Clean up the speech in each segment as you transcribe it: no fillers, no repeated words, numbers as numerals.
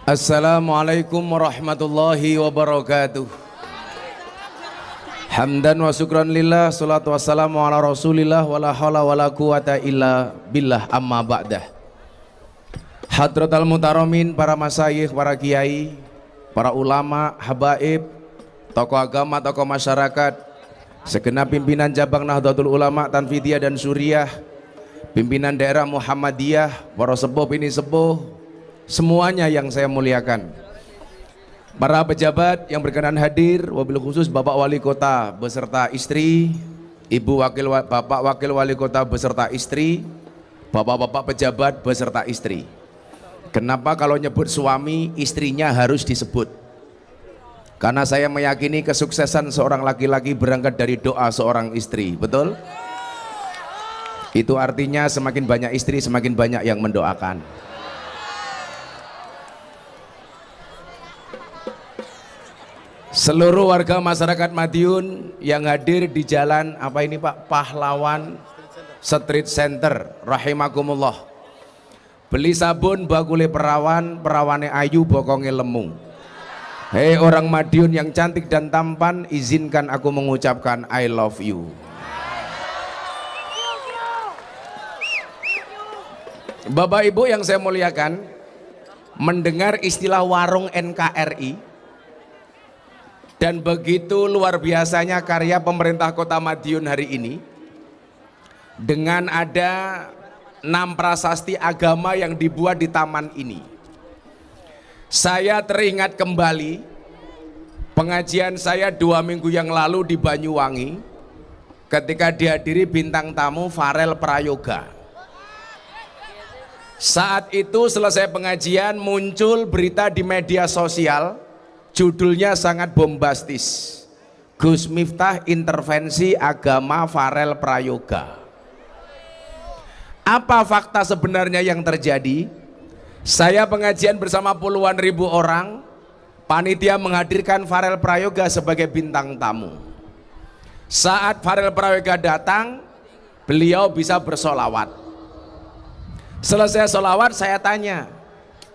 Assalamualaikum warahmatullahi wabarakatuh. Hamdan wa syukran lillah, salatu wassalamu ala rasulillah, wala hawla wala quwata illa billah, amma ba'dah. Hadratal mutaromin, para masyayikh, para kiai, para ulama, habaib, tokoh agama, tokoh masyarakat, segenap pimpinan cabang Nahdlatul Ulama Tanfidiyah dan Suriah, pimpinan daerah Muhammadiyah, para sepuh ini sepuh, semuanya yang saya muliakan, para pejabat yang berkenan hadir, wabil khusus Bapak Wali Kota beserta istri, Bapak Wakil Wali Kota beserta istri, Bapak-bapak pejabat beserta istri. Kenapa kalau nyebut suami, istrinya harus disebut? Karena saya meyakini kesuksesan seorang laki-laki berangkat dari doa seorang istri, betul? Itu artinya semakin banyak istri, semakin banyak yang mendoakan. Seluruh warga masyarakat Madiun yang hadir di jalan apa ini Pak, Pahlawan Street Center, rahimakumullah. Beli sabun bakule perawan, perawane ayu bokonge lemu. Hei orang Madiun yang cantik dan tampan, izinkan aku mengucapkan I love you. Bapak Ibu yang saya muliakan, mendengar istilah warung NKRI dan begitu luar biasanya karya pemerintah Kota Madiun hari ini, dengan ada 6 prasasti agama yang dibuat di taman ini, saya teringat kembali pengajian saya 2 minggu yang lalu di Banyuwangi ketika dihadiri bintang tamu Farel Prayoga. Saat itu selesai pengajian muncul berita di media sosial, judulnya sangat bombastis, Gus Miftah intervensi agama Farel Prayoga. Apa fakta sebenarnya yang terjadi? Saya pengajian bersama puluhan ribu orang, panitia menghadirkan Farel Prayoga sebagai bintang tamu. Saat Farel Prayoga datang, beliau bisa bersolawat. Selesai solawat saya tanya,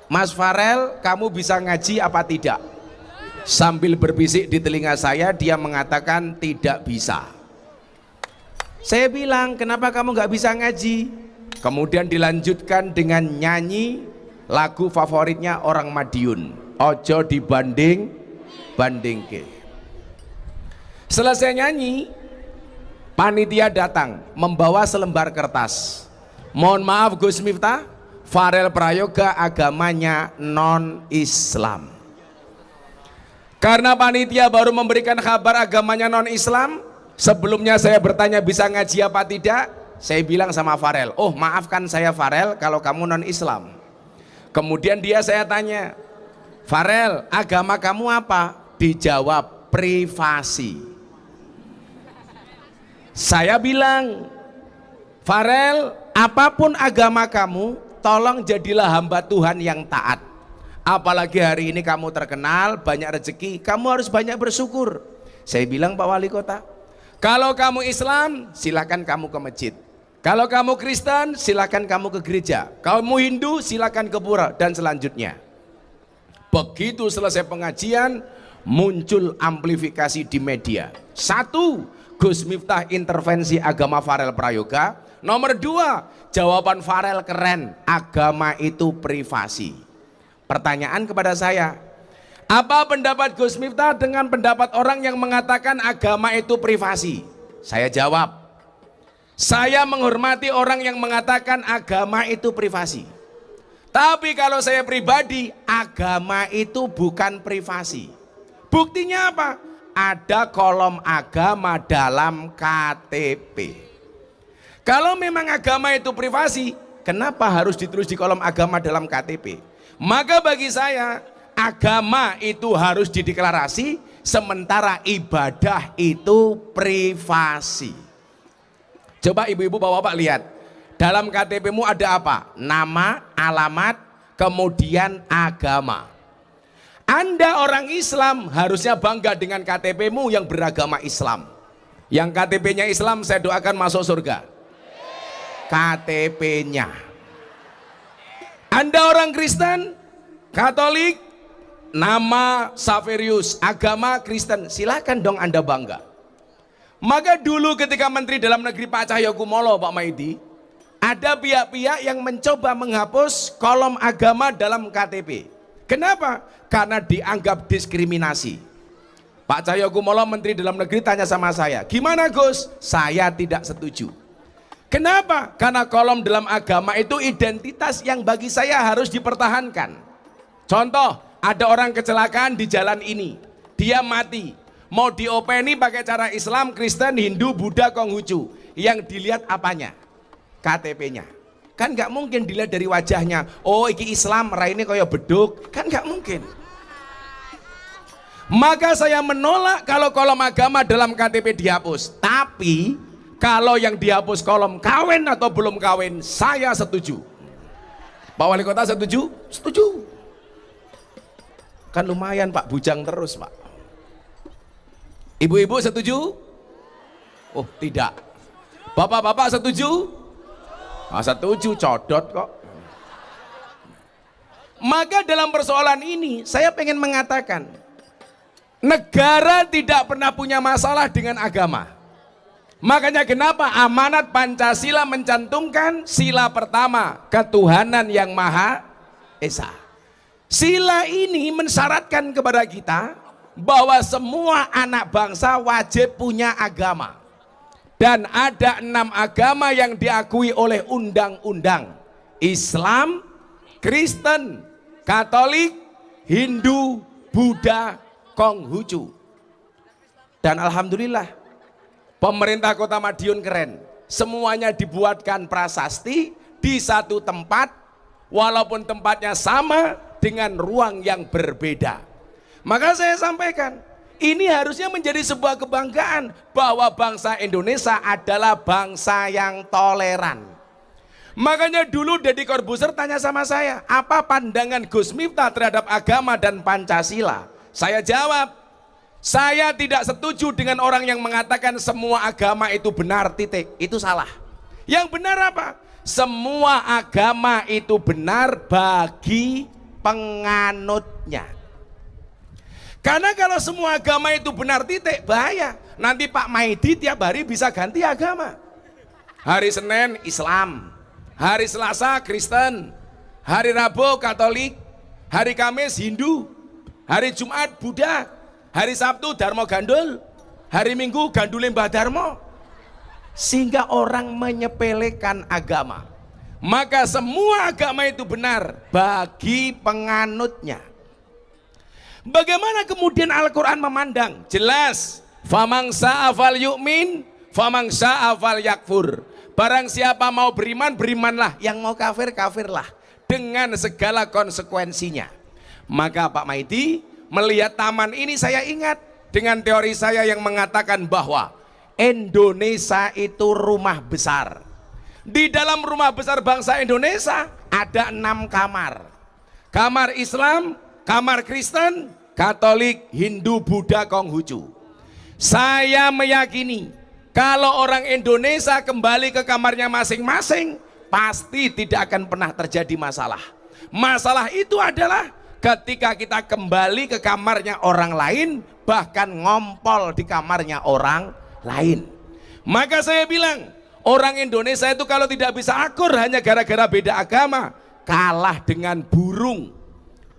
Mas Farel, kamu bisa ngaji apa tidak? Sambil berbisik di telinga saya, dia mengatakan tidak bisa. Saya bilang, kenapa kamu nggak bisa ngaji? Kemudian dilanjutkan dengan nyanyi lagu favoritnya orang Madiun, Ojo dibanding bandingke. Selesai nyanyi, panitia datang membawa selembar kertas. Mohon maaf Gus Miftah, Farel Prayoga agamanya non-Islam. Karena panitia baru memberikan kabar agamanya non-Islam, sebelumnya saya bertanya bisa ngaji apa tidak, saya bilang sama Farel, oh maafkan saya Farel kalau kamu non-Islam. Kemudian saya tanya, Farel agama kamu apa? Dijawab privasi. Saya bilang, Farel apapun agama kamu, tolong jadilah hamba Tuhan yang taat. Apalagi hari ini kamu terkenal, banyak rezeki, kamu harus banyak bersyukur. Saya bilang Pak Wali Kota, kalau kamu Islam silakan kamu ke masjid, kalau kamu Kristen silakan kamu ke gereja, kamu Hindu silakan ke pura, dan selanjutnya. Begitu selesai pengajian, muncul amplifikasi di media. 1, Gus Miftah intervensi agama Farel Prayoga. Nomor 2, jawaban Farel keren, agama itu privasi. Pertanyaan kepada saya, apa pendapat Gus Miftah dengan pendapat orang yang mengatakan agama itu privasi? Saya jawab, saya menghormati orang yang mengatakan agama itu privasi. Tapi kalau saya pribadi, agama itu bukan privasi. Buktinya apa? Ada kolom agama dalam KTP. Kalau memang agama itu privasi, kenapa harus ditulis di kolom agama dalam KTP? Maka bagi saya, agama itu harus dideklarasi, sementara ibadah itu privasi. Coba ibu-ibu bapak-bapak lihat, dalam KTP-mu ada apa? Nama, alamat, kemudian agama. Anda orang Islam harusnya bangga dengan KTP-mu yang beragama Islam. Yang KTP-nya Islam saya doakan masuk surga. KTP-nya. Anda orang Kristen, Katolik, nama Saverius, agama Kristen, silakan dong Anda bangga. Maka dulu ketika Menteri Dalam Negeri Pak Cahyokumolo, Pak Maidi, ada pihak-pihak yang mencoba menghapus kolom agama dalam KTP. Kenapa? Karena dianggap diskriminasi. Pak Cahyokumolo Menteri Dalam Negeri tanya sama saya, gimana Gus? Saya tidak setuju. Kenapa? Karena kolom dalam agama itu identitas yang bagi saya harus dipertahankan. Contoh, ada orang kecelakaan di jalan ini, dia mati, mau diopeni pakai cara Islam, Kristen, Hindu, Buddha, Konghucu. Yang dilihat apanya? KTP-nya. Kan nggak mungkin dilihat dari wajahnya, oh iki Islam, raine kaya beduk, kan nggak mungkin. Maka saya menolak kalau kolom agama dalam KTP dihapus. Tapi kalau yang dihapus kolom kawin atau belum kawin, saya setuju. Pak Wali Kota setuju? Setuju. Kan lumayan Pak, bujang terus Pak. Ibu-ibu setuju? Oh tidak. Bapak-bapak setuju? Setuju, codot kok. Maka dalam persoalan ini saya pengen mengatakan, negara tidak pernah punya masalah dengan agama. Makanya kenapa amanat Pancasila mencantumkan sila pertama, ketuhanan yang Maha Esa. Sila ini mensyaratkan kepada kita bahwa semua anak bangsa wajib punya agama. Dan ada 6 agama yang diakui oleh undang-undang: Islam, Kristen, Katolik, Hindu, Buddha, Konghucu. Dan alhamdulillah pemerintah Kota Madiun keren, semuanya dibuatkan prasasti di satu tempat, walaupun tempatnya sama dengan ruang yang berbeda. Maka saya sampaikan, ini harusnya menjadi sebuah kebanggaan bahwa bangsa Indonesia adalah bangsa yang toleran. Makanya dulu Deddy Corbuzier tanya sama saya, apa pandangan Gus Miftah terhadap agama dan Pancasila? Saya jawab, saya tidak setuju dengan orang yang mengatakan semua agama itu benar, titik. Itu salah. Yang benar apa? Semua agama itu benar bagi penganutnya. Karena kalau semua agama itu benar, titik, bahaya. Nanti Pak Maidi tiap hari bisa ganti agama. Hari Senin Islam, hari Selasa Kristen, hari Rabu Katolik, hari Kamis Hindu, hari Jumat Buddha, hari Sabtu Darmo Gandul, hari Minggu Gandule Mbah Darmo. Sehingga orang menyepelekan agama. Maka semua agama itu benar bagi penganutnya. Bagaimana kemudian Al-Quran memandang? Jelas, famang sa'afal yu'min, famang sa'afal yakfur. Barang siapa mau beriman, berimanlah. Yang mau kafir, kafirlah. Dengan segala konsekuensinya. Maka Pak Maidi melihat taman ini, saya ingat dengan teori saya yang mengatakan bahwa Indonesia itu rumah besar. Di dalam rumah besar bangsa Indonesia ada 6 kamar. Kamar Islam, kamar Kristen, Katolik, Hindu, Buddha, Konghucu. Saya meyakini kalau orang Indonesia kembali ke kamarnya masing-masing, pasti tidak akan pernah terjadi masalah. Masalah itu adalah ketika kita kembali ke kamarnya orang lain, bahkan ngompol di kamarnya orang lain. Maka saya bilang, orang Indonesia itu kalau tidak bisa akur hanya gara-gara beda agama, kalah dengan burung.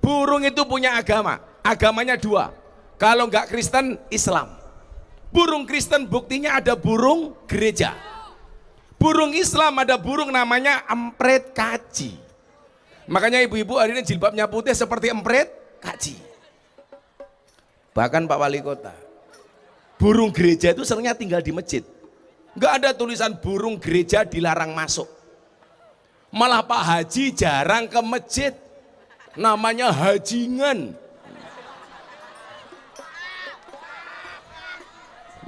Burung itu punya agama, agamanya 2. Kalau enggak Kristen, Islam. Burung Kristen buktinya ada burung gereja. Burung Islam ada burung namanya empret kaji. Makanya ibu-ibu hari ini jilbabnya putih seperti empret kaji. Bahkan Pak Wali Kota, burung gereja itu seringnya tinggal di masjid. Enggak ada tulisan burung gereja dilarang masuk. Malah Pak Haji jarang ke masjid. Namanya hajingan.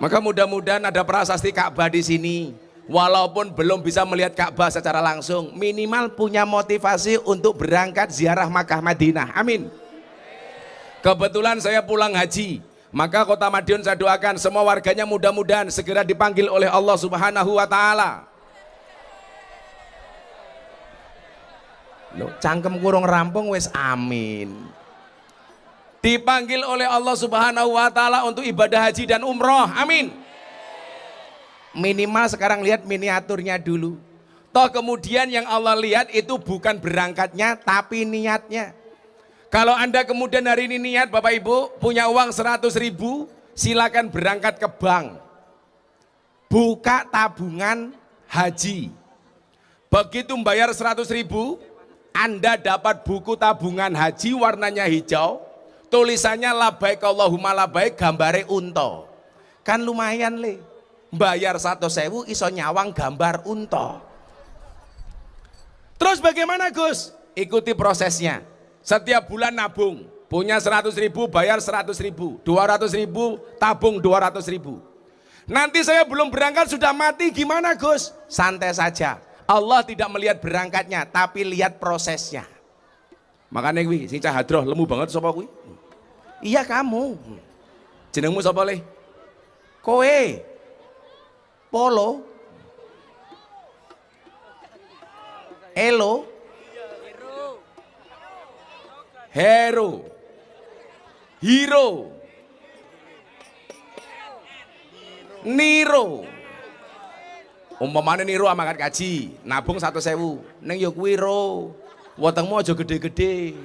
Maka mudah-mudahan ada prasasti Ka'bah di sini. Walaupun belum bisa melihat Ka'bah secara langsung, minimal punya motivasi untuk berangkat ziarah Makkah Madinah. Amin. Kebetulan saya pulang haji, maka Kota Madiun saya doakan semua warganya mudah-mudahan segera dipanggil oleh Allah Subhanahu wa Ta'ala. Loh, cangkem kurung rampung wis amin. Dipanggil oleh Allah Subhanahu wa taala untuk ibadah haji dan umroh. Amin. Minimal sekarang lihat miniaturnya dulu. Toh kemudian yang Allah lihat itu bukan berangkatnya tapi niatnya. Kalau Anda kemudian hari ini niat Bapak Ibu punya uang 100.000, silakan berangkat ke bank. Buka tabungan haji. Begitu membayar 100.000, Anda dapat buku tabungan haji warnanya hijau. Tulisannya labaik Allahumma labaik, gambare unta. Kan lumayan le. Bayar 100.000 iso nyawang gambar unta. Terus bagaimana Gus? Ikuti prosesnya. Setiap bulan nabung. Punya 100.000 bayar 100.000. 200.000 tabung 200.000. Nanti saya belum berangkat sudah mati gimana Gus? Santai saja. Allah tidak melihat berangkatnya tapi lihat prosesnya. Makanya kuwi sing cah hadroh lemu banget sapa kuwi? Iya kamu. Jenengmu sapa le? Kowe. Polo. Elo. Hero. Hero. Niro. Umpamane niru amangat kaji, nabung 100.000. Ning ya kuwi ro. Wetengmu aja gede-gede.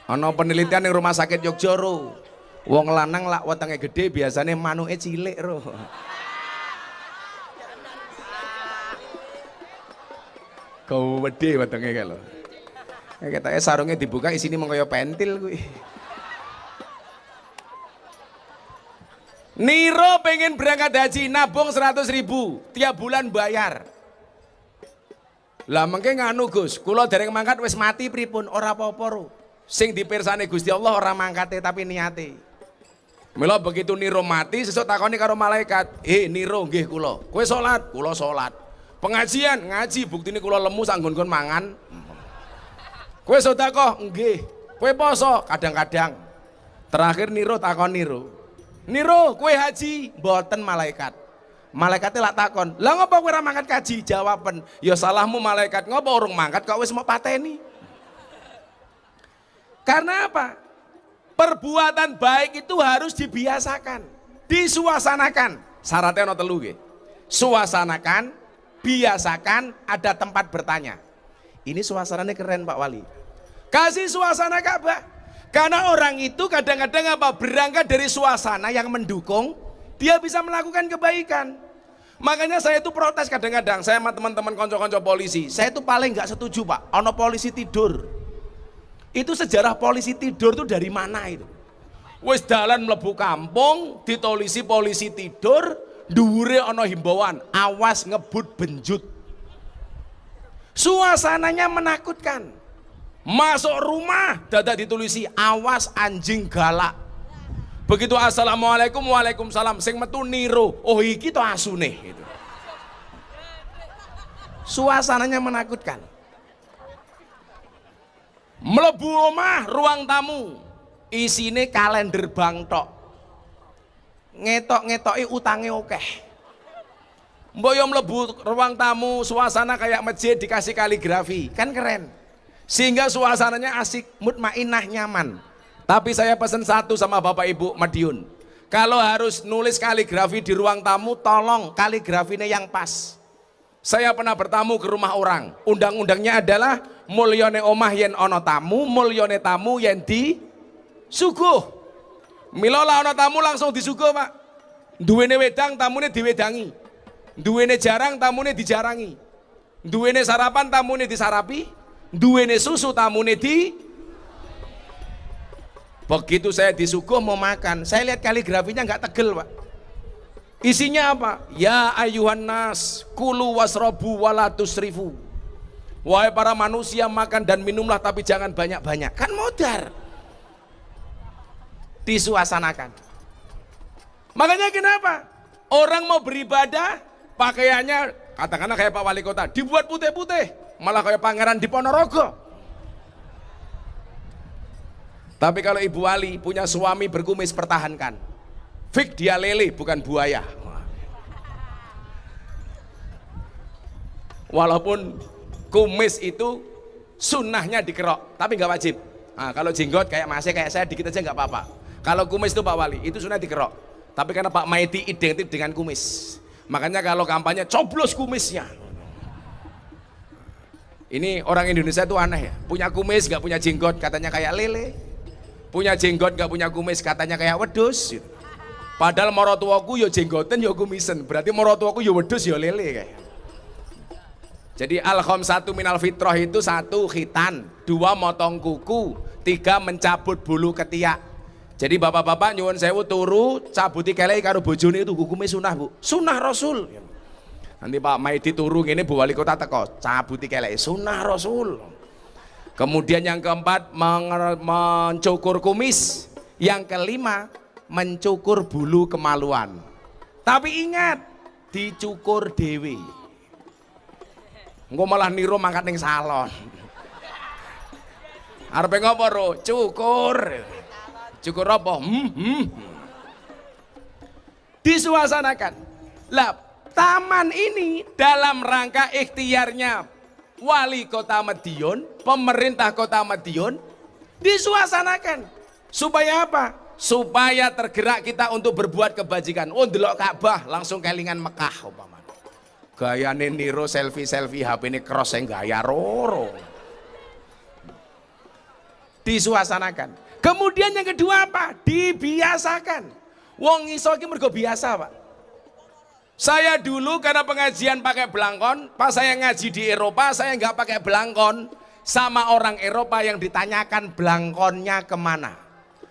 Ana penelitian ning rumah sakit Yogya ro. Wong lanang lak wetenge gede biasane manuke cilik ro. Kau gede wetenge kae lho. Ketoke sarunge dibuka isine mung kaya pentil kuwi. Niro pengen berangkat haji, nabung 100.000, tiap bulan bayar. Lah mengke nganu Gus, kula dereng mangkat wis mati pripun ora apa-apa ro. Sing dipirsani Gusti Allah ora mangkate tapi niate. Mila begitu Niro mati, sesuk takoni karo malaikat, Niro nggih kula. Kowe salat, kula salat. Pengajian, ngaji, buktine kula lemu sak nggon-nggon mangan. Kowe sedekah, nggih. Kowe poso, kadang-kadang. Terakhir Niro takon Niro, kowe haji, mboten malaikat. Malaikate lak takon, "Lah ngopo kowe ora mangkat kaji?" Jawaben, "Ya salahmu malaikat, ngopo urung mangkat kok wis mau pateni?" Karena apa? Perbuatan baik itu harus dibiasakan, disuasanakan. Syaratnya ono 3 nggih. Suasanakan, biasakan, ada tempat bertanya. Ini suasananya keren Pak Wali. Kasih suasana Ka'bah. Karena orang itu kadang-kadang apa? Berangkat dari suasana yang mendukung, dia bisa melakukan kebaikan. Makanya saya itu protes kadang-kadang, saya sama teman-teman konco-konco polisi, saya itu paling nggak setuju Pak, ono polisi tidur. Itu sejarah polisi tidur itu dari mana itu? Wis dalan mlebu kampung, ditolisi polisi tidur, dhuwure ono himbauan, awas ngebut benjut. Suasananya menakutkan. Masuk rumah dadak ditulisi awas anjing galak. Begitu assalamualaikum waalaikumsalam sing metu Niro, oh iki to asune gitu. Suasananya menakutkan. Mlebu omah ruang tamu isine kalender bank tok. Ngetok-ngetoki utange akeh. Mbok yo mlebu ruang tamu suasana kayak masjid dikasih kaligrafi, kan keren. Sehingga suasananya asik, mutmainah, nyaman. Tapi saya pesan satu sama Bapak Ibu Madiun. Kalau harus nulis kaligrafi di ruang tamu, tolong kaligrafinya yang pas. Saya pernah bertamu ke rumah orang. Undang-undangnya adalah mulyane omah yen ono tamu, mulyane tamu yen di suguh. Mila lah ono tamu langsung disuguh Pak. Duwene wedang tamune diwedangi. Duwene jarang tamune dijarangi. Duwene sarapan tamune disarapi. Duwene susu tamune di. Begitu saya disuguh mau makan, saya lihat kaligrafinya nggak tegel Pak. Isinya apa? Ya ayuhan nas, kulu wasrobu wala tusrifu. Wahai para manusia, makan dan minumlah tapi jangan banyak-banyak. Kan modar. Disuasanakan. Makanya kenapa? Orang mau beribadah, pakaiannya katakanlah kayak Pak Wali Kota, dibuat putih-putih. Malah kayak pangeran di Ponorogo. Tapi kalau Ibu Wali punya suami berkumis, pertahankan. Fik dia lele bukan buaya. Walaupun kumis itu sunnahnya dikerok, tapi nggak wajib. Nah, kalau jenggot kayak masih kayak saya dikit aja nggak apa-apa. Kalau kumis itu Pak Wali, itu sunnah dikerok. Tapi karena Pak Maidi identik dengan kumis, makanya kalau kampanye coblos kumisnya. Ini orang Indonesia itu aneh ya, punya kumis nggak punya jenggot katanya kayak lele, punya jenggot nggak punya kumis katanya kayak wedus. Padahal morotuaku yo jenggoten yo kumisen, berarti morotuaku yo wedus yo lele kayak. Jadi al-khamsatu minal fitrah itu 1 khitan, 2 motong kuku, 3 mencabut bulu ketiak. Jadi bapak-bapak nyuwun sewu turu cabuti kelek karo bojone itu hukumnya sunnah Bu, sunnah Rasul. Nanti Pak Maidi turu gini Bu Wali Kota teko cabuti kelek sunnah Rasul. Kemudian yang keempat mencukur kumis, yang kelima mencukur bulu kemaluan. Tapi ingat dicukur dewi. Engko malah niru mangkat ning salon. Arepe ngopo ro? Cukur. Cukur apa? Disuasanakan. Lah, taman ini dalam rangka ikhtiarnya Wali Kota Madiun, pemerintah Kota Madiun, disuasanakan. Supaya apa? Supaya tergerak kita untuk berbuat kebajikan. Oh, ndelok Ka'bah langsung kelingan Mekah umpama. Gayane niru selfie HP ini cross yang gaya roro. Disuasanakan. Kemudian yang kedua apa? Dibiasakan. Wong iso iki mergo biasa, Pak. Saya dulu karena pengajian pakai belangkon, pas saya ngaji di Eropa saya nggak pakai belangkon. Sama orang Eropa yang ditanyakan belangkonnya kemana.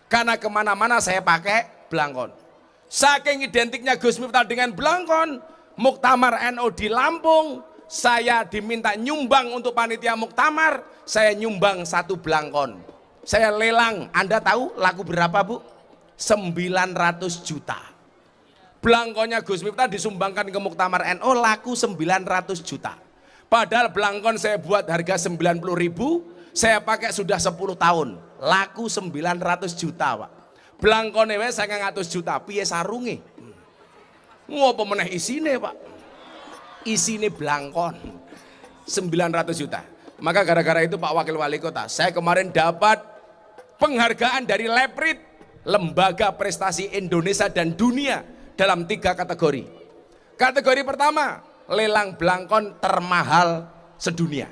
Karena kemana-mana saya pakai belangkon. Saking identiknya Gus Miftah dengan belangkon, Muktamar NU di Lampung, saya diminta nyumbang untuk panitia muktamar, saya nyumbang 1 belangkon. Saya lelang, Anda tahu laku berapa Bu? 900 juta. Belangkonnya Gus Miftah disumbangkan ke Muktamar NU laku 900 juta. Padahal belangkon saya buat harga 90.000, saya pakai sudah 10 tahun, laku 900 juta Pak. Belangkone wes 900 juta, piye sarunge? Ngopo meneh isine Pak? Isine belangkon 900 juta. Maka gara-gara itu Pak Wakil Wali Kota, saya kemarin dapat penghargaan dari Leprit, Lembaga Prestasi Indonesia dan Dunia, dalam 3 kategori. Kategori pertama, lelang belangkon termahal sedunia.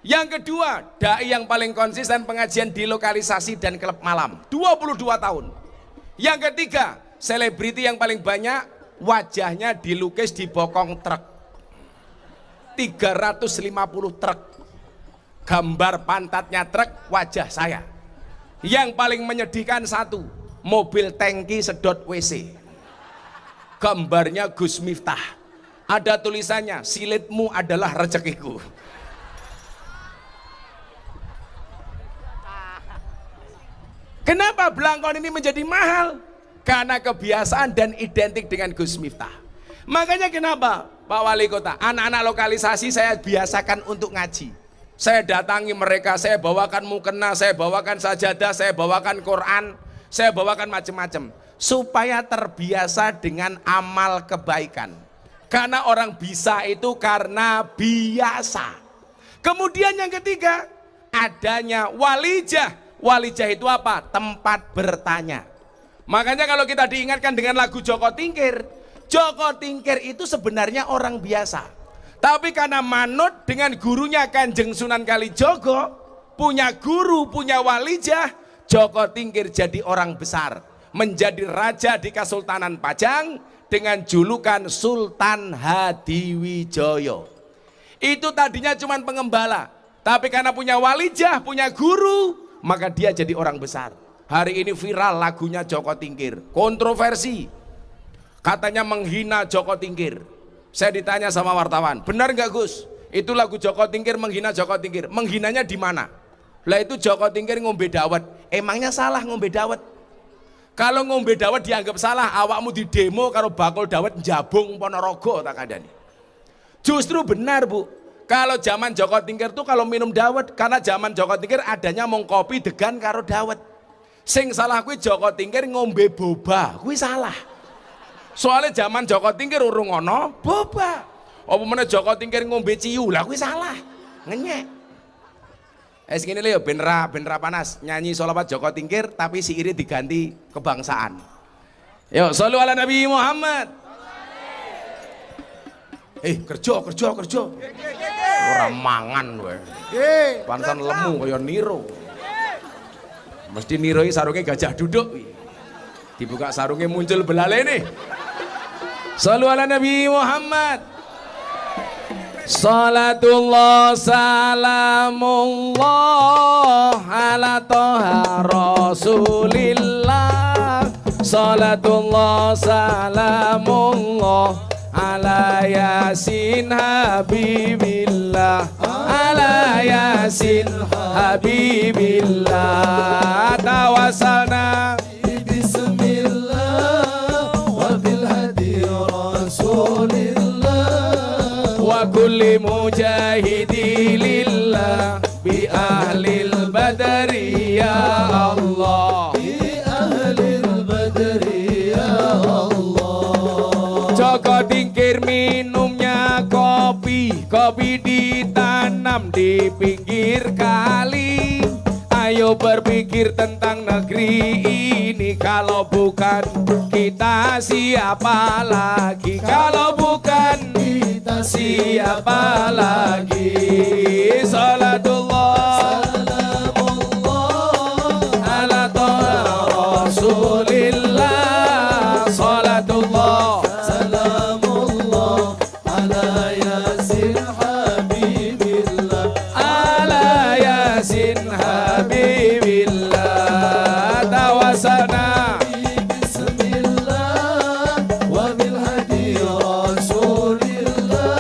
Yang kedua, dai yang paling konsisten pengajian di lokalisasi dan klub malam, 22 tahun. Yang ketiga, selebriti yang paling banyak wajahnya dilukis di bokong truk, 350 truk, gambar pantatnya truk, wajah saya. Yang paling menyedihkan 1, mobil tangki sedot WC, gambarnya Gus Miftah, ada tulisannya silitmu adalah rezekiku. Kenapa belangkon ini menjadi mahal? Karena kebiasaan dan identik dengan Gus Miftah. Makanya kenapa Pak Wali Kota, anak-anak lokalisasi saya biasakan untuk ngaji. Saya datangi mereka, saya bawakan mukena, saya bawakan sajadah, saya bawakan Quran, saya bawakan macam-macam. Supaya terbiasa dengan amal kebaikan. Karena orang bisa itu karena biasa. Kemudian yang ketiga, adanya walijah. Walijah itu apa? Tempat bertanya. Makanya kalau kita diingatkan dengan lagu Joko Tingkir itu sebenarnya orang biasa. Tapi karena manut dengan gurunya Kanjeng Sunan Kalijogo, punya guru, punya walijah, Joko Tingkir jadi orang besar. Menjadi raja di Kesultanan Pajang dengan julukan Sultan Hadiwijoyo. Itu tadinya cuma pengembala. Tapi karena punya walijah, punya guru, maka dia jadi orang besar. Hari ini viral lagunya Joko Tingkir, kontroversi, katanya menghina Joko Tingkir. Saya ditanya sama wartawan, benar nggak Gus? Itu lagu Joko Tingkir menghina Joko Tingkir. Menghinanya di mana? Lah itu Joko Tingkir ngombe dawet. Emangnya salah ngombe dawet? Kalau ngombe dawet dianggap salah, awakmu di demo karo bakul dawet Jabung Ponorogo tak kandani. Justru benar Bu. Kalau zaman Joko Tingkir tuh kalau minum dawet, karena zaman Joko Tingkir adanya mong kopi degan karo dawet. Sing salah kuwi Joko Tingkir ngombe boba, kuwi salah. Soalnya zaman Joko Tingkir urung ono boba. Apa meneh Joko Tingkir ngombe ciu, lah kuwi salah. Ngenyek. Segini lho ben ra panas nyanyi sholawat Joko Tingkir tapi si iri diganti kebangsaan. Yuk, shollu ala Nabi Muhammad. Kerja. Ora mangan kowe. Pantesan lemu kaya Niro. Mesti Niro iki sarunge gajah duduk. Dibuka sarungnya muncul belalene. Shollu ala Nabi Muhammad. Salatullah salamullah ala toha rasulillah. Salatullah salamullah ala yasin habibillah. Ala yasin habibillah. Tawassalna bismillah wa bil hadi rasulillah wa kulli mujahidi lillah bi ahlil badri ya Allah. Bi ahlil badri ya Allah. Joko Tingkir minumnya kopi ditanam di pinggir kali. Ayo berpikir tentang negeri ini, kalau bukan kita siapa lagi? Kalau bukan kita siapa lagi? Salatullah salamullah ala toha rasulillah. Salatullah salamullah ala yasin habibillah. Ala yasin habibillah. Tawassalna bismillah wa bil hadi rasulillah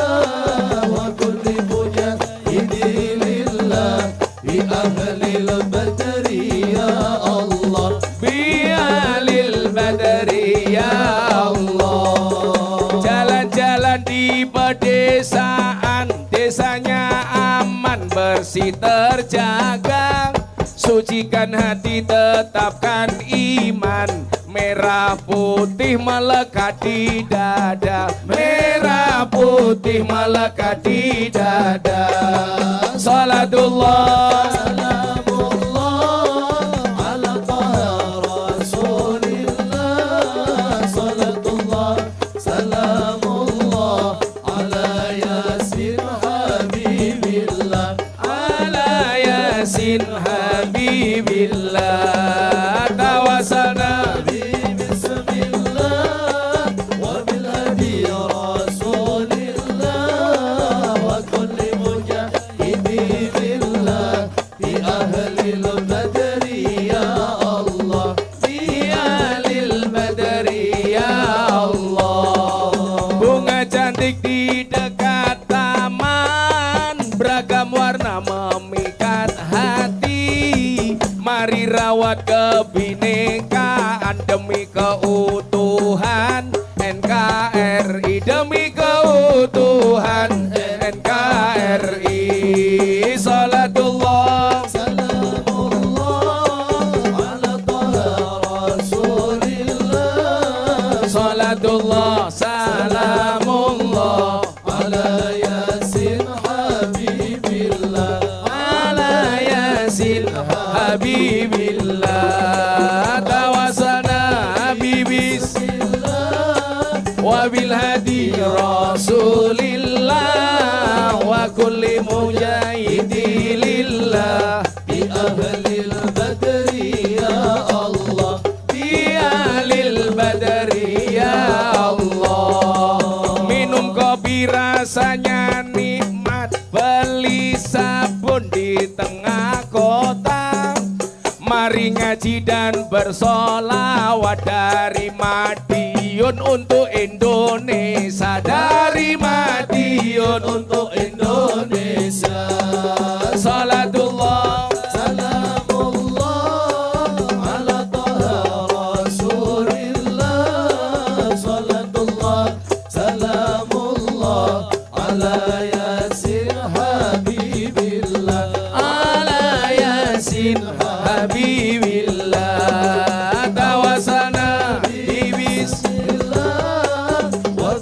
wa kulli mujahidi lillah bi ahlil badri ya Allah. Bi ahlil badri ya Allah. Jalan-jalan di pedesaan, desanya aman bersih terjaga. Sucikan hati, tetapkan iman. Merah putih melekat di dada. Merah putih melekat di dada. Salatullah salamullah ala toha rasulillah. Salatullah salamullah ala yasin habibillah. Ala yasin habibillah. Tawassalna bismillah wa bil hadi rasulillah wa kulli mujahidi lillah bi ahlil badri ya Allah. Bi ahlil badri ya Allah. Bunga cantik di dekat taman, beragam warna memikat hati. Mari rawat kebinekaan demi keutuhan NKRI. Demi keutuhan NKRI. Salatullah salamullah ala toha rasulillah. Salatullah salamullah ala yasin habibillah. Ala yasin habibillah. Tawassalna bismillah wa bil hadi rasulillah wa kulli mujahidi lillah bi ahlil badri ya Allah. Bi ahlil badri ya Allah. Minum kopi rasanya nikmat, beli sabun di tengah kota. Mari ngaji dan bersolawat dari Madiun untuk Indonesia. Dari Madiun untuk Indonesia. Salatullah salamullah ala toha rasulillah. Salatullah salamullah ala yasin habibillah. Ala yasin habibillah. Tawassalna bismillah wa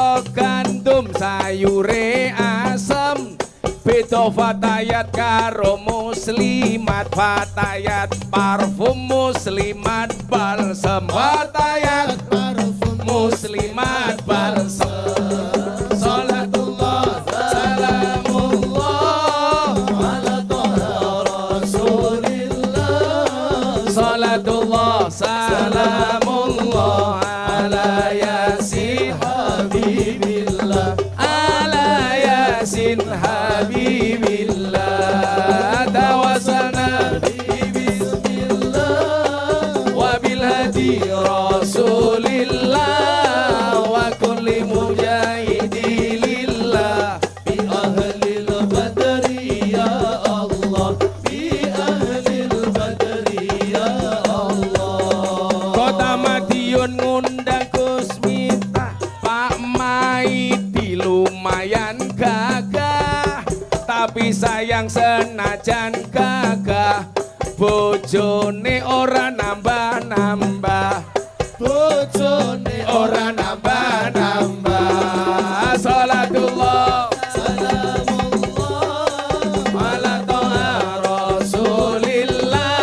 Gula gandum sayure asem, beda fatayat karo muslimat. Fatayat parfum muslimat balsem. Fatayat parfum muslimat balsem. Salatullah salamullah ala toha rasulillah. Salatullah salamullah ala yasin habibillah. Ala yasin habibillah. Tawassalna bismillah wa bil hadi rasulillah wa kulli mujahidi lillah bi ahlil badri ya Allah. Bi ahlil badri ya Allah. Kota Madiun ngundang Gus Miftah, Pak Maidi lumayan gagah, tapi sayang senajan gagah bojone ora nambah-nambah. Bojone ora nambah-nambah. Salatullah salamullah ala toha rasulillah.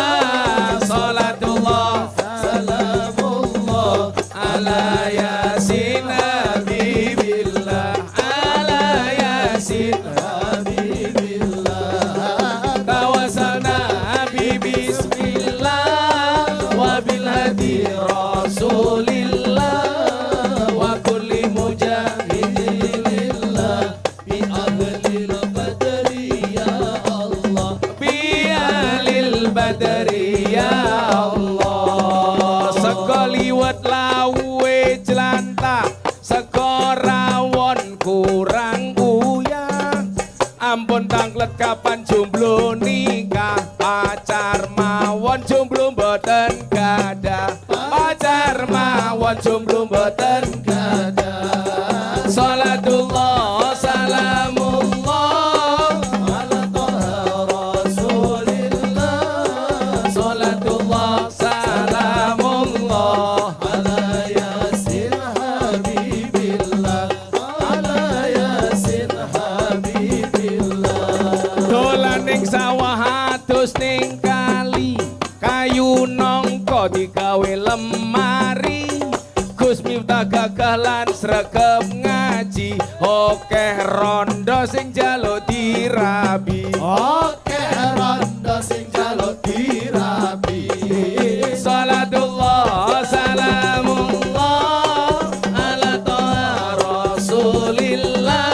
Salatullah salamullah ala yasin habibillah. Ala yasin habibillah. Tawassalna bismillah wa bil hadi rasulillah wa kulli mujahidin lillah bi ahlil badri ya Allah. Bi ahlil badri ya Allah. Sekaliwat lawe jelantah, seko rawon kurang uyah. Ampun tanglet kapan jomblo nikah, pacar mawon jomblo mboten gadah. Pacar mawon jomblo mboten gadah. Salatullah salamullah ala toha rasulillah. Salatullah salamullah ala yasin habibillah. Ala yasin habibillah. Dolan ning sawah adus ning kali, kayu nongko digawe lemari. Gus Miftah gagalan sregep ngaji, okeh rondo sing jaluk dirabi. Okeh rondo sing jaluk dirabi. Salatullah salamullah ala toha rasulillah.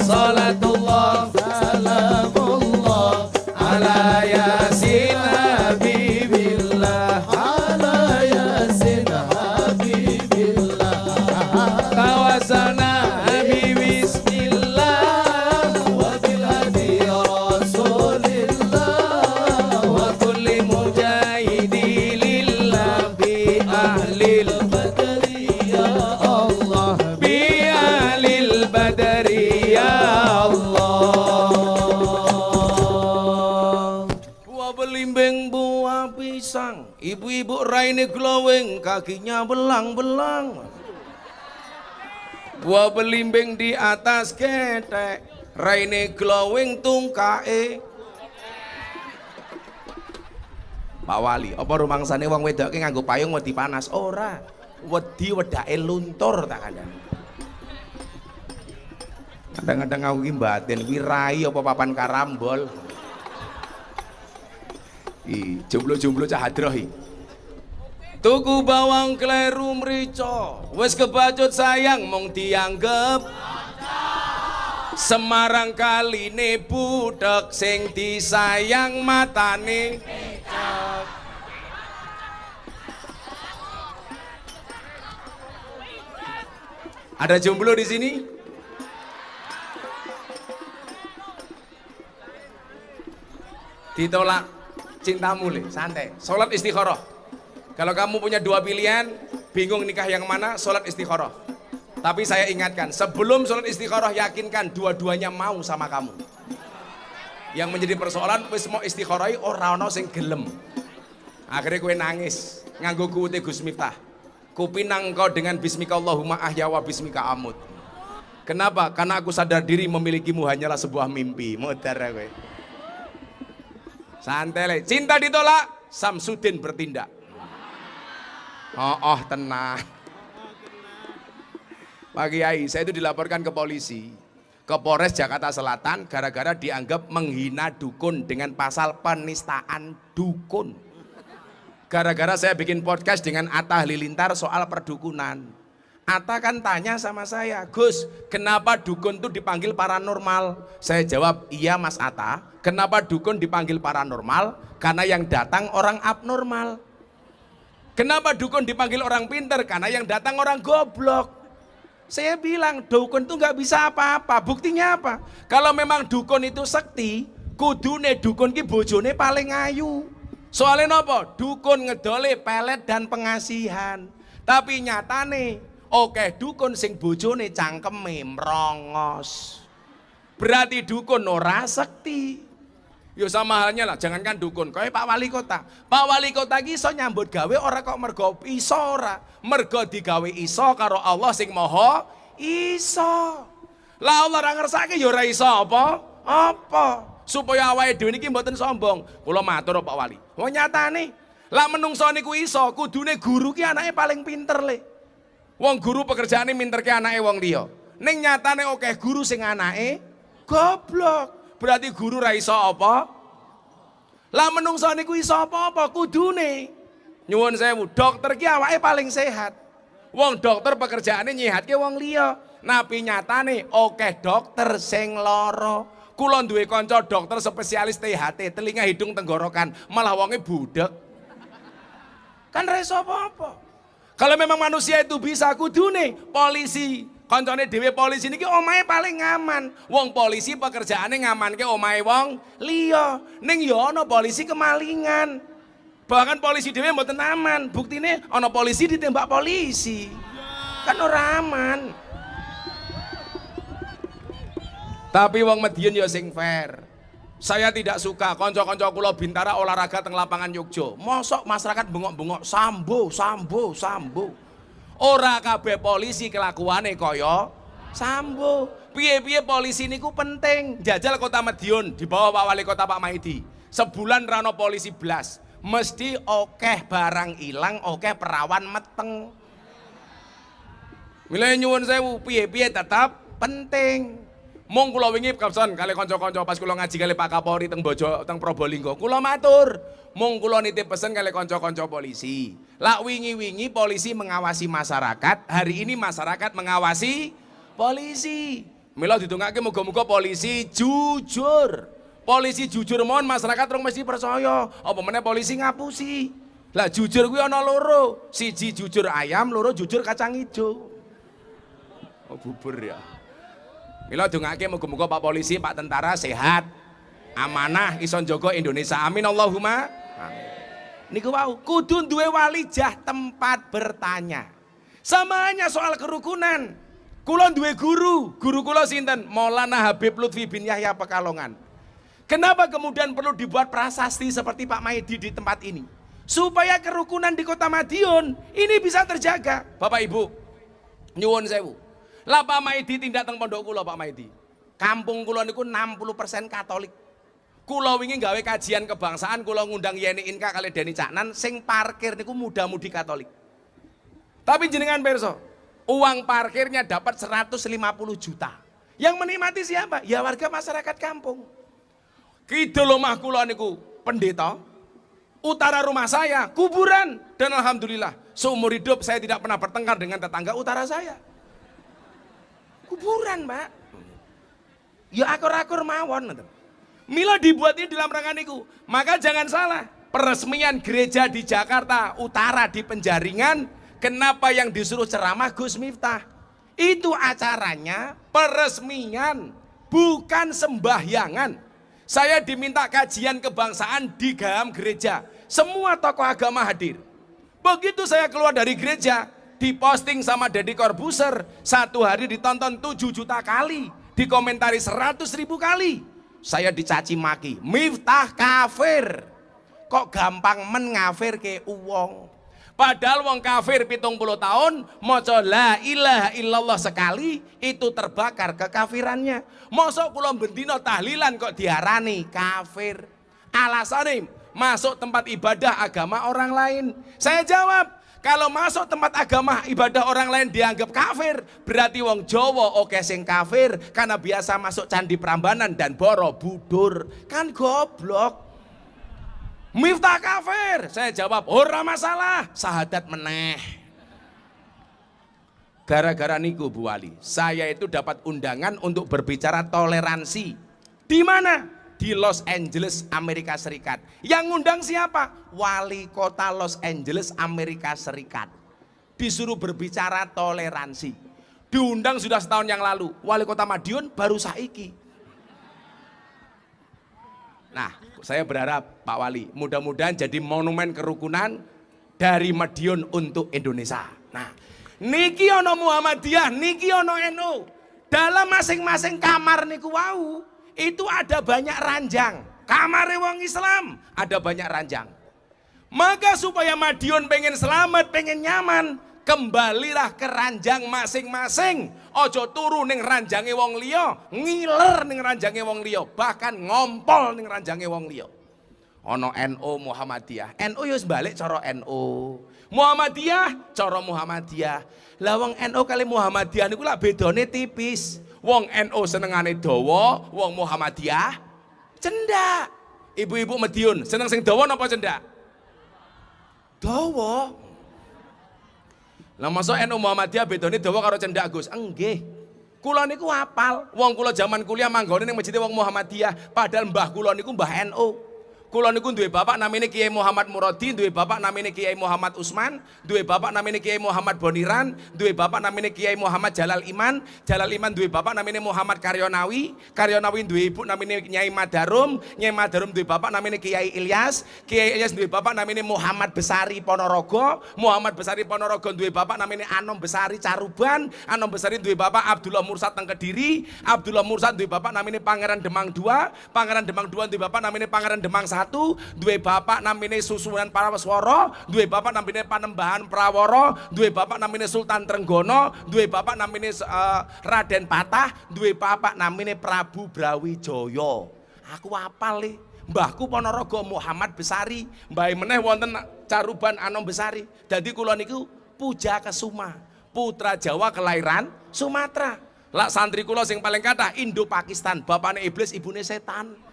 Salatullah salamullah ala yasin habibillah. Ala yasin habibillah. Tawassalna bismillah wa bil hadi rasulillah wa kulli mujahidi lillah bi ahlil badri ya Allah. Bi ahlil badri ya Allah. Buah belimbing buah pisang, ibu-ibu raine glowing, kakinya belang-belang. Buah belimbing di atas ketek, raine glowing tungkae. Pak Wali, apa rumangsane wong wedok ki nganggo payung wedi panas? Ora. Wedi wedake luntur tak kandhani. Kadang-kadang aku ki batin wirai apa papan karambol. Jomblo-jomblo cah hadroh iki. Tuku bawang kleru mrica, wis kebacut sayang mung dianggep Semarang kaline budak sing disayang matane. Ada jomblo di sini? Ditolak cintamu le, santai. Sholat istikharah. Kalau kamu punya dua pilihan, bingung nikah yang mana, sholat istikharah. Tapi saya ingatkan, sebelum sholat istikharah yakinkan dua-duanya mau sama kamu. Yang menjadi persoalan, wis mau istikharah ora ono sing gelem. Akhirnya kowe nangis, nganggo kuwute Gus Miftah. Kupinang kau dengan bismika Allahumma ahya wa bismika amut. Kenapa? Karena aku sadar diri memilikimu hanyalah sebuah mimpi. Modar kowe. Santai le. Cinta ditolak, Samsudin bertindak. Oh, tenang. Pak Kiai, saya itu dilaporkan ke polisi, ke Polres Jakarta Selatan gara-gara dianggap menghina dukun dengan pasal penistaan dukun. Gara-gara saya bikin podcast dengan Atta Halilintar soal perdukunan. Atta kan tanya sama saya, Gus, kenapa dukun itu dipanggil paranormal? Saya jawab, iya Mas Atta, kenapa dukun dipanggil paranormal? Karena yang datang orang abnormal. Kenapa dukun dipanggil orang pinter? Karena yang datang orang goblok. Saya bilang dukun itu nggak bisa apa-apa. Buktinya apa? Kalau memang dukun itu sekti, kudune dukun ki bojone paling ayu. Soalnya nopo? Dukun ngedole pelet dan pengasihan. Tapi nyatane, oke dukun sing bojone cangkeme merongos. Berarti dukun ora sekti. Yo sama halnya lah, jangankan dukun, kayak Pak Wali Kota. Pak Wali Kota ki iso nyambut gawe ora kok mergo iso ora. Mergo digawe iso karo Allah sing Maha iso. Lah Allah ora ngersake ya ora iso apa? Apa? Supaya awake dhewe niki mboten sombong. Kula matur Pak Wali. Wong nyatane, lah menungso niku iso, kudune guru ki anake paling pinter le. Wong guru pekerjaane minterke anake wong liya. Ning nyatane akeh guru sing anake goblok. Berarti guru ra iso apa? Lah menungso niku iso apa-apa kudune. Nyuwun sewu, dokter ki awake paling sehat. Wong dokter pekerjaane nyihatke wong liya. Napi nyatane akeh dokter sing lara. Kula duwe kanca dokter spesialis THT, telinga hidung tenggorokan, malah wonge budek. Kan ra iso apa-apa. Kalau memang manusia itu bisa kudune polisi. Koncone dhewe polisi niki omahe paling aman. Wong polisi pekerjaane ngamanke omahe wong liya. Ning ya ana polisi kemalingan. Bahkan polisi dhewe mboten aman. Buktine ana polisi ditembak polisi. Kan ora aman. Tapi wong Madiun ya sing fair. Saya tidak suka kanca-kanca kula Bintara olahraga teng lapangan Yogya. Mosok masyarakat bengok-bengok sambo. Ora kabeh polisi kelakuane kaya sambo. Piye-piye polisi niku penting. Jajal Kota Madiun di bawah Pak Wali Kota Pak Maidi. Sebulan rano polisi blas. Mesti okeh barang ilang, okeh perawan meteng. Mila nyuwun sewu, piye-piye tetap penting. Mung kula wingi kapson kali kanca-kanca pas kula ngaji kali Pak Kapolri teng Probolinggo. Kula matur, mung kula nitip pesen kali kanca-kanca polisi. Lah wingi-wingi polisi mengawasi masyarakat, hari ini masyarakat mengawasi polisi. Mila didongake muga-muga polisi jujur. Polisi jujur mohon masyarakat rong mesti percaya. Apa meneh polisi ngapusi. Lah jujur kuwi ana loro. Siji jujur ayam, loro jujur kacang ijo. Oh bubur ya. Mila dongake muga-muga Pak Polisi, Pak Tentara sehat, amanah, iso njaga Indonesia. Amin Allahumma. Amin. Niku wau kudu duwe walijah tempat bertanya. Sama hanya soal kerukunan. Kula duwe guru kula sinten? Maulana Habib Lutfi bin Yahya Pekalongan. Kenapa kemudian perlu dibuat prasasti seperti Pak Maidi di tempat ini? Supaya kerukunan di Kota Madiun ini bisa terjaga. Bapak Ibu, nyuwun sewu. Lah Pak Maidi tindak teng pondok kula Pak Maidi. Kampung kula niku 60% Katolik. Kula wingi gawe kajian kebangsaan, kula ngundang Yeni Inka kali Deni Caknan sing parkir niku muda-mudi Katolik. Tapi jenengan perso, uang parkirnya dapat 150 juta. Yang menikmati siapa? Ya warga masyarakat kampung. Kidul omah kula niku pendeta, utara rumah saya kuburan, dan alhamdulillah seumur hidup saya tidak pernah bertengkar dengan tetangga utara saya. Kuburan, Mbak. Ya akur-akur mawon. Mila dibuat ini dalam rangka niku. Maka jangan salah, peresmian gereja di Jakarta Utara di Penjaringan, kenapa yang disuruh ceramah Gus Miftah? Itu acaranya peresmian, bukan sembahyangan. Saya diminta kajian kebangsaan di dalam gereja. Semua tokoh agama hadir. Begitu saya keluar dari gereja, diposting sama Deddy Corbuzier, satu hari ditonton 7 juta kali, dikomentari 100.000 kali. Saya dicaci maki, Miftah kafir. Kok gampang men ngafir ke uwong. Padahal wong kafir 70 tahun maca la ilaha illallah sekali itu terbakar kekafirannya. Mosok kula bendina tahlilan kok diarani kafir. Alasannya masuk tempat ibadah agama orang lain. Saya jawab, kalau masuk tempat agama ibadah orang lain dianggap kafir, berarti wong Jawa oke sing kafir karena biasa masuk candi Prambanan dan Borobudur. Kan goblok. Miftah kafir. Saya jawab, ora masalah, syahadat meneh. Gara-gara niku Bu Wali, saya itu dapat undangan untuk berbicara toleransi. Di mana? Di Los Angeles, Amerika Serikat. Yang ngundang siapa? Wali kota Los Angeles, Amerika Serikat. Disuruh berbicara toleransi. Diundang sudah setahun yang lalu. Wali kota Madiun baru saiki. Nah, saya berharap Pak Wali, mudah-mudahan jadi monumen kerukunan dari Madiun untuk Indonesia. Nah, niki ono Muhammadiyah, niki ono NU. Dalam masing-masing kamar niku wau, itu ada banyak ranjang. Kamar wong Islam ada banyak ranjang. Maka supaya Madiun pengen selamat, pengen nyaman, kembalilah ke ranjang masing-masing. Ojo turu ning ranjange wong liya, ngiler ning ranjange wong liya, bahkan ngompol ning ranjange wong liya. Ono NU Muhammadiyah, NU yo balik cara NU. Muhammadiyah cara Muhammadiyah. Lah wong NU kali Muhammadiyah niku lak bedane tipis. Wong NU senengane dawa, wong Muhammadiyah cendak. Ibu-ibu Madiun seneng sing dawa napa cendak? Dawa. Lah masa NU Muhammadiyah bedane dawa karo cendak Gus? Enggih. Kula niku hafal. Wong kula zaman kuliah manggone ning masjid wong Muhammadiyah, padahal mbah kula niku mbah NU. Kula niku duwe bapak namine Kiai Muhammad Muradi, duwe bapak namine Kiai Muhammad Usman, duwe bapak namine Kiai Muhammad Boniran, duwe bapak namine Kiai Muhammad Jalal Iman, Jalal Iman duwe bapak namine Muhammad Karyonawi, Karyonawi duwe ibu namine Nyai Madarum, Nyai Madarum duwe bapak namine Kiai Ilyas, Kiai Ilyas duwe bapak namine Muhammad Besari Ponorogo, Muhammad Besari Ponorogo duwe bapak namine Anom Besari Caruban, Anom Besari duwe bapak Abdullah Mursad teng Kediri, Abdullah Mursad duwe bapak namine Pangeran Demang II, Pangeran Demang II duwe bapak namine Pangeran Demang I, duwe bapak namine Susunan Parawaswara, duwe bapak namine Panembahan Prawara, duwe bapak namine Sultan Trenggono, duwe bapak namine Raden Patah, duwe bapak namine Prabu Brawijaya. Aku apal le. Mbahku Ponorogo Muhammad Besari, mbahe meneh wonten Caruban Anom Besari. Dadi kula niku Puja Kesuma, putra Jawa kelahiran Sumatera. Lah santri kula sing paling kathah Indo Pakistan, bapakne iblis, ibune setan.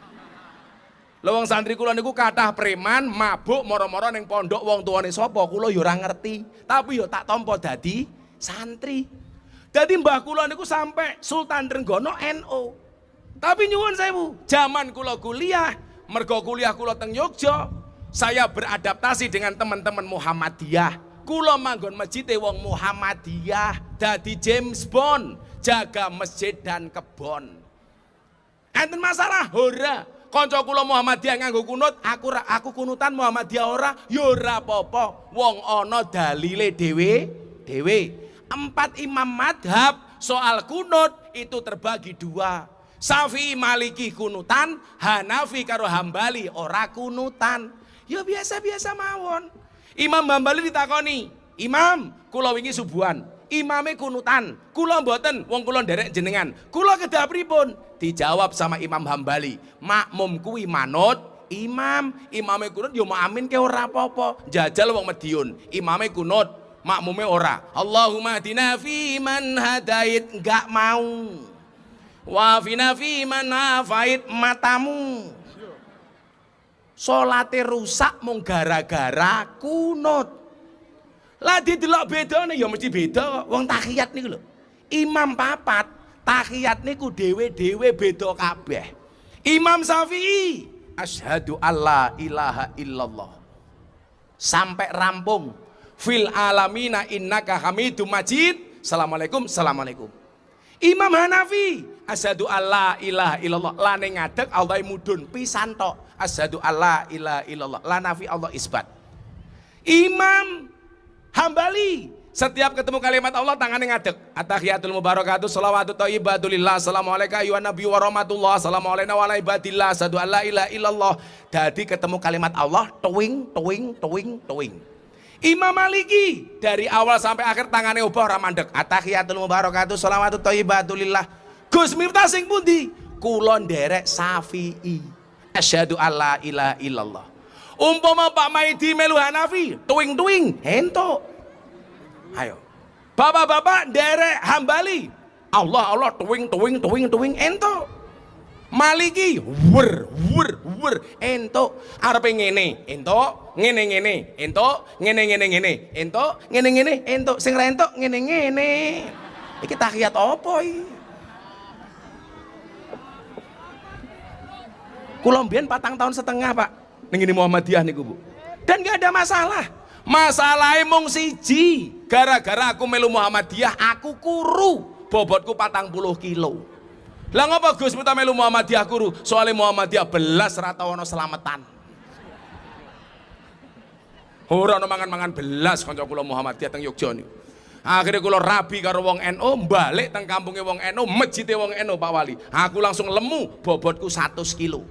Lawang santri kula niku kathah preman, mabuk moro-moro ning pondok wong tuane sapa kula ya ora ngerti, tapi ya tak tampa dadi santri. Dadi mbah kula niku sampai Sultan Trenggono NU. Tapi nyuwun sewu, zaman kula kuliah, mergo kuliah kula teng Yogya, saya beradaptasi dengan teman-teman Muhammadiyah. Kula manggon masjid wong Muhammadiyah, dadi James Bond, jaga masjid dan kebon. Enten masalah ora? Kanca kula Muhammadiyah nganggo kunut, aku kunutan Muhammadiyah ora, ya ora apa-apa. Wong ana dalile dhewe. 4 imam madhab soal kunut itu terbagi 2. Syafi'i Maliki kunutan, Hanafi karo Hambali ora kunutan. Ya biasa-biasa mawon. Imam Hambali ditakoni, "Imam, kula wingi subuhan, imame kunutan, kula mboten, wong kula nderek jenengan. Kula kedah pripun?" Dijawab sama Imam Hambali, "Makmum kuwi manut imam, imame kunut yo amin ke ora apa-apa." Jajal wong Madiun, imame kunut, makmume ora. Allahumma hadina fi man hadait, enggak mau. Wa fina fi man afait, matamu. Salate rusak mung gara-gara kunut. Lah didelok bedane ya mesti beda kok. Wong tahiyat niku lho. Imam 4, tahiyat niku dhewe-dhewe beda kabeh. Imam Syafi'i, asyhadu alla ilaha illallah. Sampai rampung. Fil alamina innaka hamidum majid. Assalamualaikum, assalamualaikum. Imam Hanafi, asyhadu alla ilaha illallah. Lane ngadeg Allah mudun pisan tok. Asyhadu alla ilaha illallah. Lanafi Allah isbat. Imam Hambali, setiap ketemu kalimat Allah tangannya ngadeg. At-tahiyatul mubarakatuh, shalawatu thayyibatulillah, assalamualaikum ayuhan nabi wa rahmatullah, assalamualaikum wa ala ibadillah, asyhadu alla ilaha illallah. Dadi ketemu kalimat Allah, tuwing. Imam Maliki dari awal sampai akhir tangannya ubah ora mandek. Atahiyatul mubarakatuh sholawatut thayyibatulillah. Gus Miftah sing pundi? Kula nderek Syafi'i. Asyhadu alla ilaha illallah. Umpama Pak Maidi melu Hanafi, tuing-tuing ento. Ayo. Bapak-bapak nderek Hambali. Allah tuing ento. Maliki wer ento arepe ngene ento ngene ento ngene ento sing ra entuk ngene iki tahiyat apa iki kula mbiyen 4 tahun setengah Pak ning ngene Muhammadiyah niku Bu dan gak ada masalah masalahnya mung siji gara-gara aku melu Muhammadiyah aku kuru bobotku 40 kilo. Lah ngapa Gus Miftah melu Muhammadiyah kuru? Soale Muhammadiyah belas ra tau ana slametan. Ora ana mangan-mangan belas kanca kula Muhammadiyah teng Yogya niku. Akhire kula rabi karo wong NU, balik teng kampunge wong NU, masjide wong NU Pak Wali. Aku langsung lemu, bobotku 100 kilo.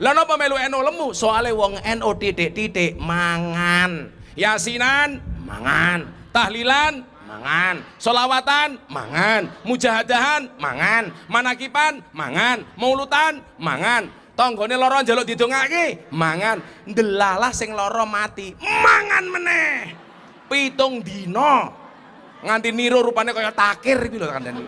Lah napa melu NU lemu? Soale wong NU titik-titik mangan. Yasinan mangan, tahlilan mangan, solawatan mangan, mujahadahan mangan, manakipan mangan, maulutan mangan, tanggane loro njaluk didongake mangan, ndelalah sing loro mati mangan meneh 7 dina nganti niru rupane kaya takir iki lho kandhane.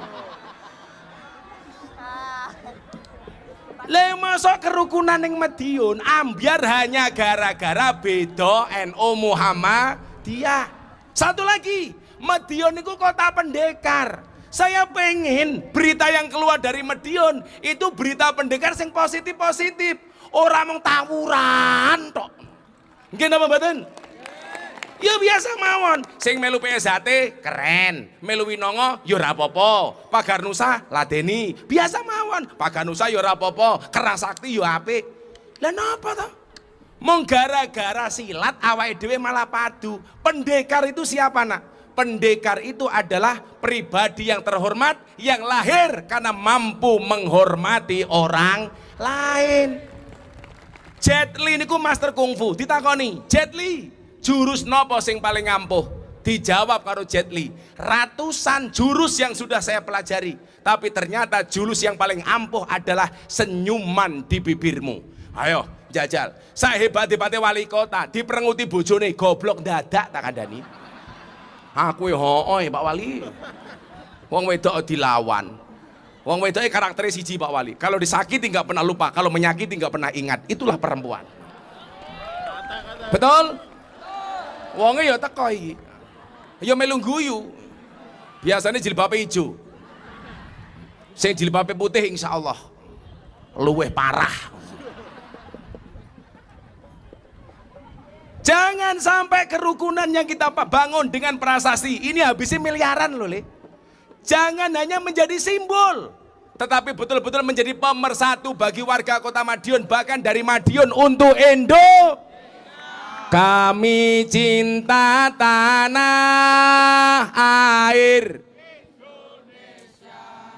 Lah masa kerukunan ning Madiun ambyar hanya gara-gara beda NU Muhammadiyah. Satu lagi Madiun itu kota pendekar. Saya pengen berita yang keluar dari Madiun itu berita pendekar yang positif-positif. Orang mau tawuran tok. Nggih napa mboten? Ya biasa mawon. Sing melu PSHT keren, melu Winongo ya ora apa-apa. Pagar Nusa ladeni, biasa mawon. Pagar Nusa ya ora apa-apa, Keras Sakti ya apik. Lah napa to? Mung gara-gara silat awake dhewe malah padu. Pendekar itu siapa nak? Pendekar itu adalah pribadi yang terhormat yang lahir karena mampu menghormati orang lain. Jet Li niku master kungfu, ditakoni, Jet Li, jurus nopo sing paling ampuh? Dijawab karo Jet Li, ratusan jurus yang sudah saya pelajari, tapi ternyata jurus yang paling ampuh adalah senyuman di bibirmu. Ayo jajal, saya hebat-hebatnya wali kota, diperenguti bojone goblok dadak tak kandhani. Aku hooy Pak Wali. Wong wedok dilawan. Wong wedok karakternya siji Pak Wali. Kalau disakiti nggak pernah lupa, kalau menyakiti nggak pernah ingat. Itulah perempuan. Betul? Wongnya ya teko iki. Ya melu guyu. Biasanya jilbabe ijo. Sing jilbabe putih insyaallah luweh parah. Jangan sampai kerukunan yang kita bangun dengan prasasti ini habisnya miliaran loh Le. Jangan hanya menjadi simbol, tetapi betul-betul menjadi pemersatu bagi warga kota Madiun, bahkan dari Madiun untuk Indo. Kami cinta tanah air Indonesia.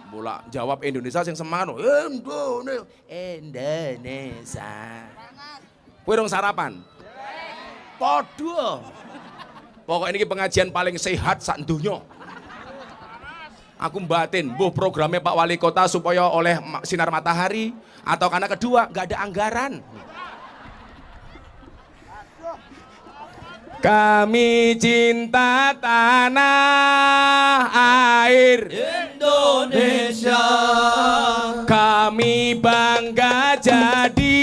Bola jawab Indonesia yang semangat. Indonesia. Kowe rong sarapan? Podo. Pokok ini pengajian paling sehat sak donya. Aku batin, mbuh programnya Pak Wali Kota supaya oleh sinar matahari atau karena kedua nggak ada anggaran. Kami cinta tanah air Indonesia. Kami bangga jadi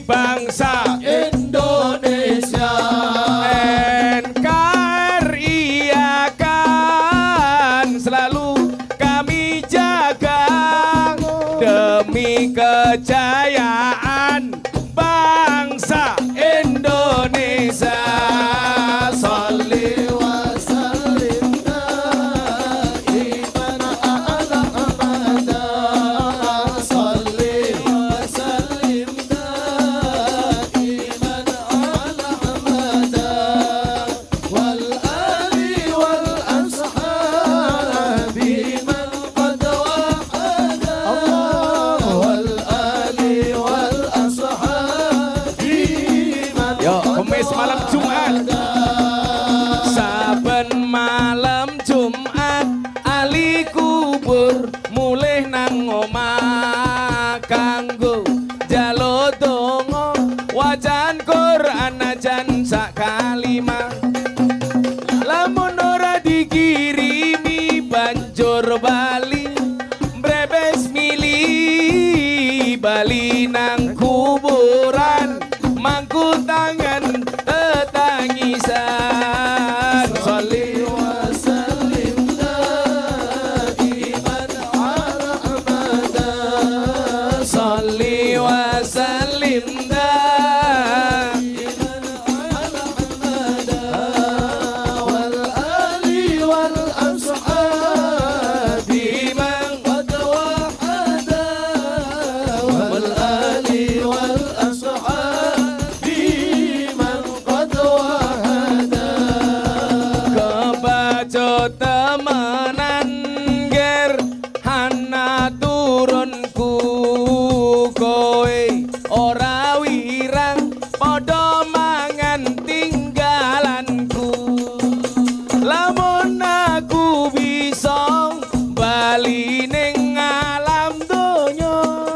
bangsa Indonesia. NKRI akan selalu kami jaga demi kejayaan bangsa Indonesia. Sholli wa sallim daiman ala abada. Sholli wa sallim daiman ala abada. Wal ali wal ashabi man qad wahada. Allah wal ali wal mulih nang omah kanggo njaluk donga wacan Quran ajan sak kalimah lamun ora dikirimi banjur bali mbrebes mili bali nang kuburan mangku tangan tetangisan sholli wa sallim daiman ala abada sholli wa sallim daiman ala abada wal ali wal ashabi man qad wahada wal ali wal ashabi man qad wahada kebaca temenan ger hana turunku kowe ora wirang padha mangan tinggalanku lamun aku bisa bali ning alam donya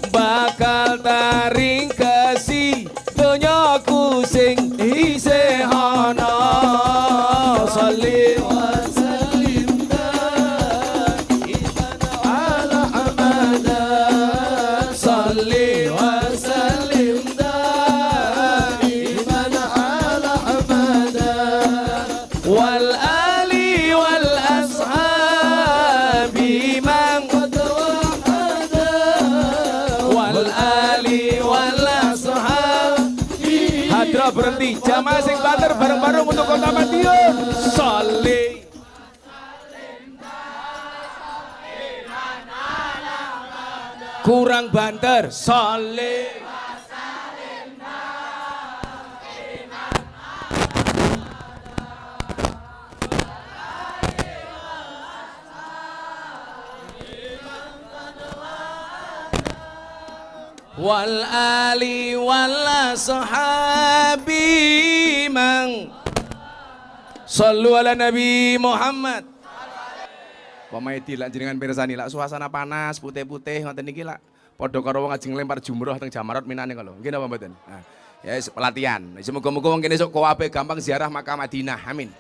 bakal taring kesi donyaku sing isih ana sholli wa sallim daiman ala abada sholli wa sallim daiman ala abada wal ali wal ashabi man qad wahada wal ali wal ashabi hadra berhenti jamaah sing banter bareng-bareng untuk Kota Madiun sholli kurang banter sholli wal ali wal ashabi mang sallu ala nabi Muhammad. Pamaiti lak jenengan pirsani lak suasana panas putih-putih ngoten niki lak padha karo wong ajeng lempar jumroh teng Jamarat minane kok lho. Nggih napa mboten? Nah, ya pelatihan. Semoga-moga wong kene sok kowabe gampang ziarah makam Madinah. Amin.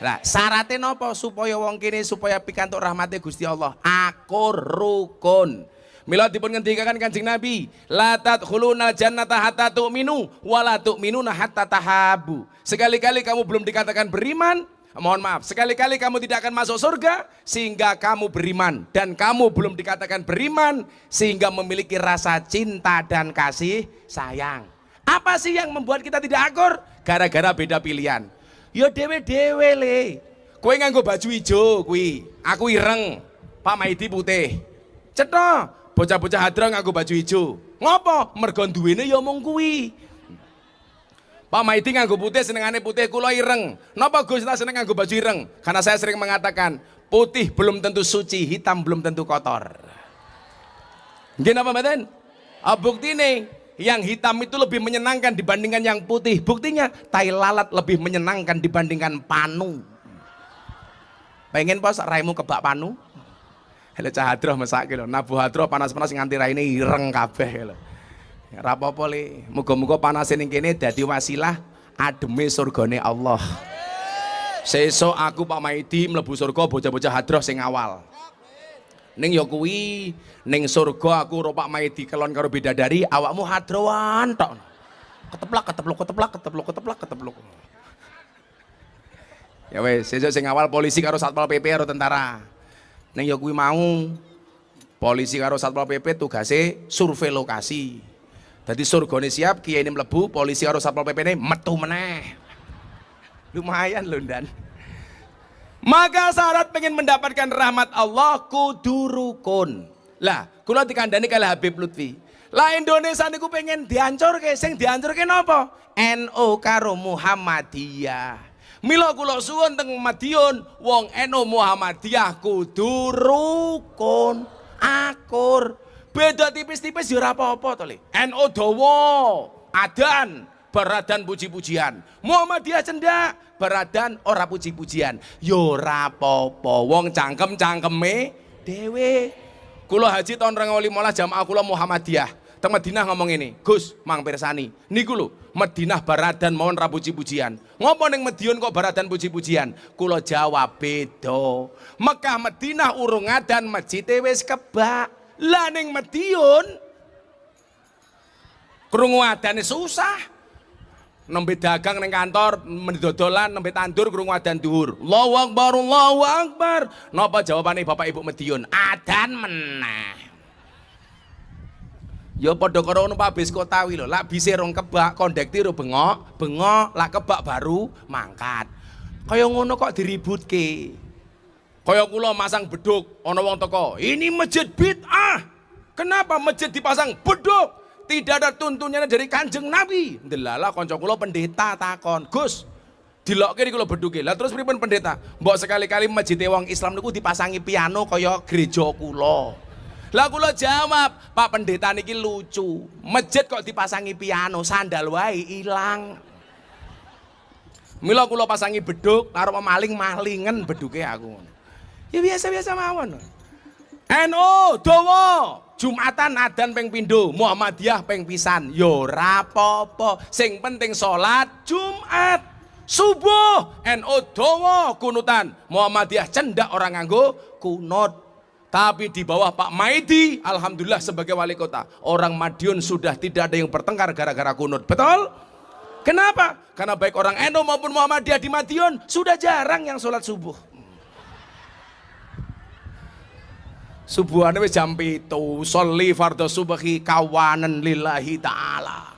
Lah, syaratnya napa supaya wong kene supaya pikantuk rahmate Gusti Allah? Akur rukun. Mila dipun ngendikaken Kanjeng Nabi, la tadkhulunal jannata hatta tu'minu wa la tu'minuna hatta tahabu. Sekali-kali kamu belum dikatakan beriman, mohon maaf, sekali-kali kamu tidak akan masuk surga sehingga kamu beriman, dan kamu belum dikatakan beriman sehingga memiliki rasa cinta dan kasih sayang. Apa sih yang membuat kita tidak akur? Gara-gara beda pilihan. Yo dewe-dewe le. Kowe nganggo baju ijo kuwi, aku ireng. Pak Maidi putih. Cetha, bocah-bocah hadra nganggo baju ijo. Ngopo? Mergo duwene ya mung kuwi. Pak Maidi nganggo putih, senengane putih, kula ireng. Napa Gus tak seneng nganggo baju ireng? Karena saya sering mengatakan, putih belum tentu suci, hitam belum tentu kotor. Nggih napa mboten? Buktine yang hitam itu lebih menyenangkan dibandingkan yang putih. Buktinya tai lalat lebih menyenangkan dibandingkan panu. Pengen pos raimu kebak panu? Hele cah hadroh mesake lho, nabuh hadroh panas-panas nganti raine ireng kabeh lho. Ora apa-apa le, muga-muga panase ning kene dadi wasilah ademe surgane Allah. Sesuk aku Pak Maidi mlebu surga bocah-bocah hadroh sing awal. Ning ya kuwi, ning surga aku karo Pak Maidi kelon karo bidadari, awakmu hadrowan tok. Keteplak. Ya wes, sesuk sing awal polisi karo Satpol PP karo tentara. Ning ya kuwi mau polisi karo Satpol PP tugase survei lokasi. Jadi surgane siap, kiai ini mlebu, polisi karo Satpol PP ini metu meneh. Lumayan lho Dan. Maka syarat pengen mendapatkan rahmat Allah kudu rukun. Lah, kula dikandani kali Habib Lutfi. Lah Indonesia niku pengen dihancurke, sing dihancurke napa? NU karo Muhammadiyah. Mila kula suwun teng Madiun, wong NU Muhammadiyah kudu rukun, akur. Beda tipis-tipis ya ora apa-apa to Le. NU dawa, adan, beradan puji-pujian. Muhammadiyah cendak, beradan ora puji-pujian. Ya ora apa-apa, wong cangkem-cangkeme dewe. Kula haji tahun 2015 jamaah kula Muhammadiyah teng Madinah ngomong ini, Gus, mang pirsani niku lho Madinah baradan mawon ra puji-pujian. Ngopo ning Madiun kok baradan puji-pujian? Kula jawab beda. Mekah Madinah urung ngadan masjid wis kebak. Lah ning Madiun krungu adane susah. Nembe dagang ning kantor, mendodolan, nembe tandur krungu adzan dhuwur. Allahu Akbar, Allahu Akbar. Napa jawabane Bapak Ibu Madiun? Adzan meneh. Ya padha karo ngono Pak bis Kotawi lho, lak bise rong kebak, kondektir bengok, bengok, lak kebak baru mangkat. Kaya ngono kok diributke. Kaya kula masang beduk, ana wong teko, "Ini masjid bid'ah." Kenapa masjid dipasang beduk? Tidak ada tuntunannya dari Kanjeng Nabi. Delala kanca kula pendeta takon, "Gus, dilokke iki kula beduke." Lah terus pripun pendeta? Mbok sekali-kali masjid wong Islam niku dipasangi piano kaya gereja kula. Lah kula jawab, "Pak pendeta niki lucu. Masjid kok dipasangi piano, sandal wae ilang." Mila kula pasangi beduk, karo maling-malingen beduke aku. Ya biasa-biasa mawon. NU dawa Jumatan adzan ping pindho, Muhammadiyah ping pisan. Yo ora apa-apa, sing penting salat Jumat. Subuh NU dawa kunutan, Muhammadiyah cendak orang nganggo kunut. Tapi di bawah Pak Maidi, alhamdulillah sebagai wali kota, orang Madiun sudah tidak ada yang bertengkar gara-gara kunut. Betul? Kenapa? Karena baik orang NU maupun Muhammadiyah di Madiun sudah jarang yang sholat subuh. Subuhane wis jam 7, sholli fardhu subhi kawanan lillahi ta'ala.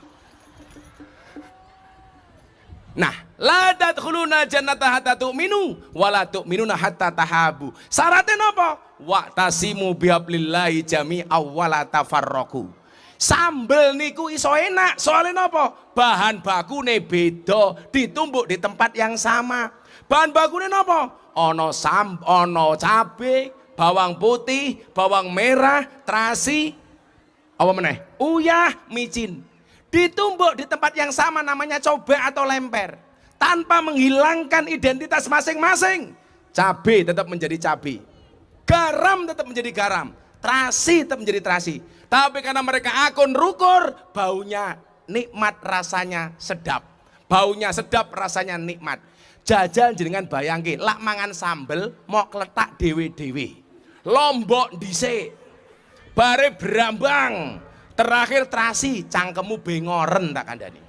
Nah, la tadkhuluna jannata hatta tu'minu wa la tu'minuna hatta tahabu. Syaratnya napa? Wa'tasimu bihablillahi jami'a wa la tafarraqu. Sambel niku iso enak, soalnya napa? Bahan bakune beda, ditumbuk di tempat yang sama. Bahan bakune napa? Ana cabe, bawang putih, bawang merah, terasi, apa meneh? Uyah, micin. Ditumbuk di tempat yang sama namanya coba atau lemper. Tanpa menghilangkan identitas masing-masing. Cabe tetap menjadi cabe. Garam tetap menjadi garam. Terasi tetap menjadi terasi. Tapi karena mereka akun rukur, baunya nikmat, rasanya sedap. Baunya sedap, rasanya nikmat. Jajal jenengan bayangke, lak mangan sambel, mau kletak dewe-dewe. Lombok dhisik, bare berambang, terakhir terasi, cangkemmu bengoren tak kandani.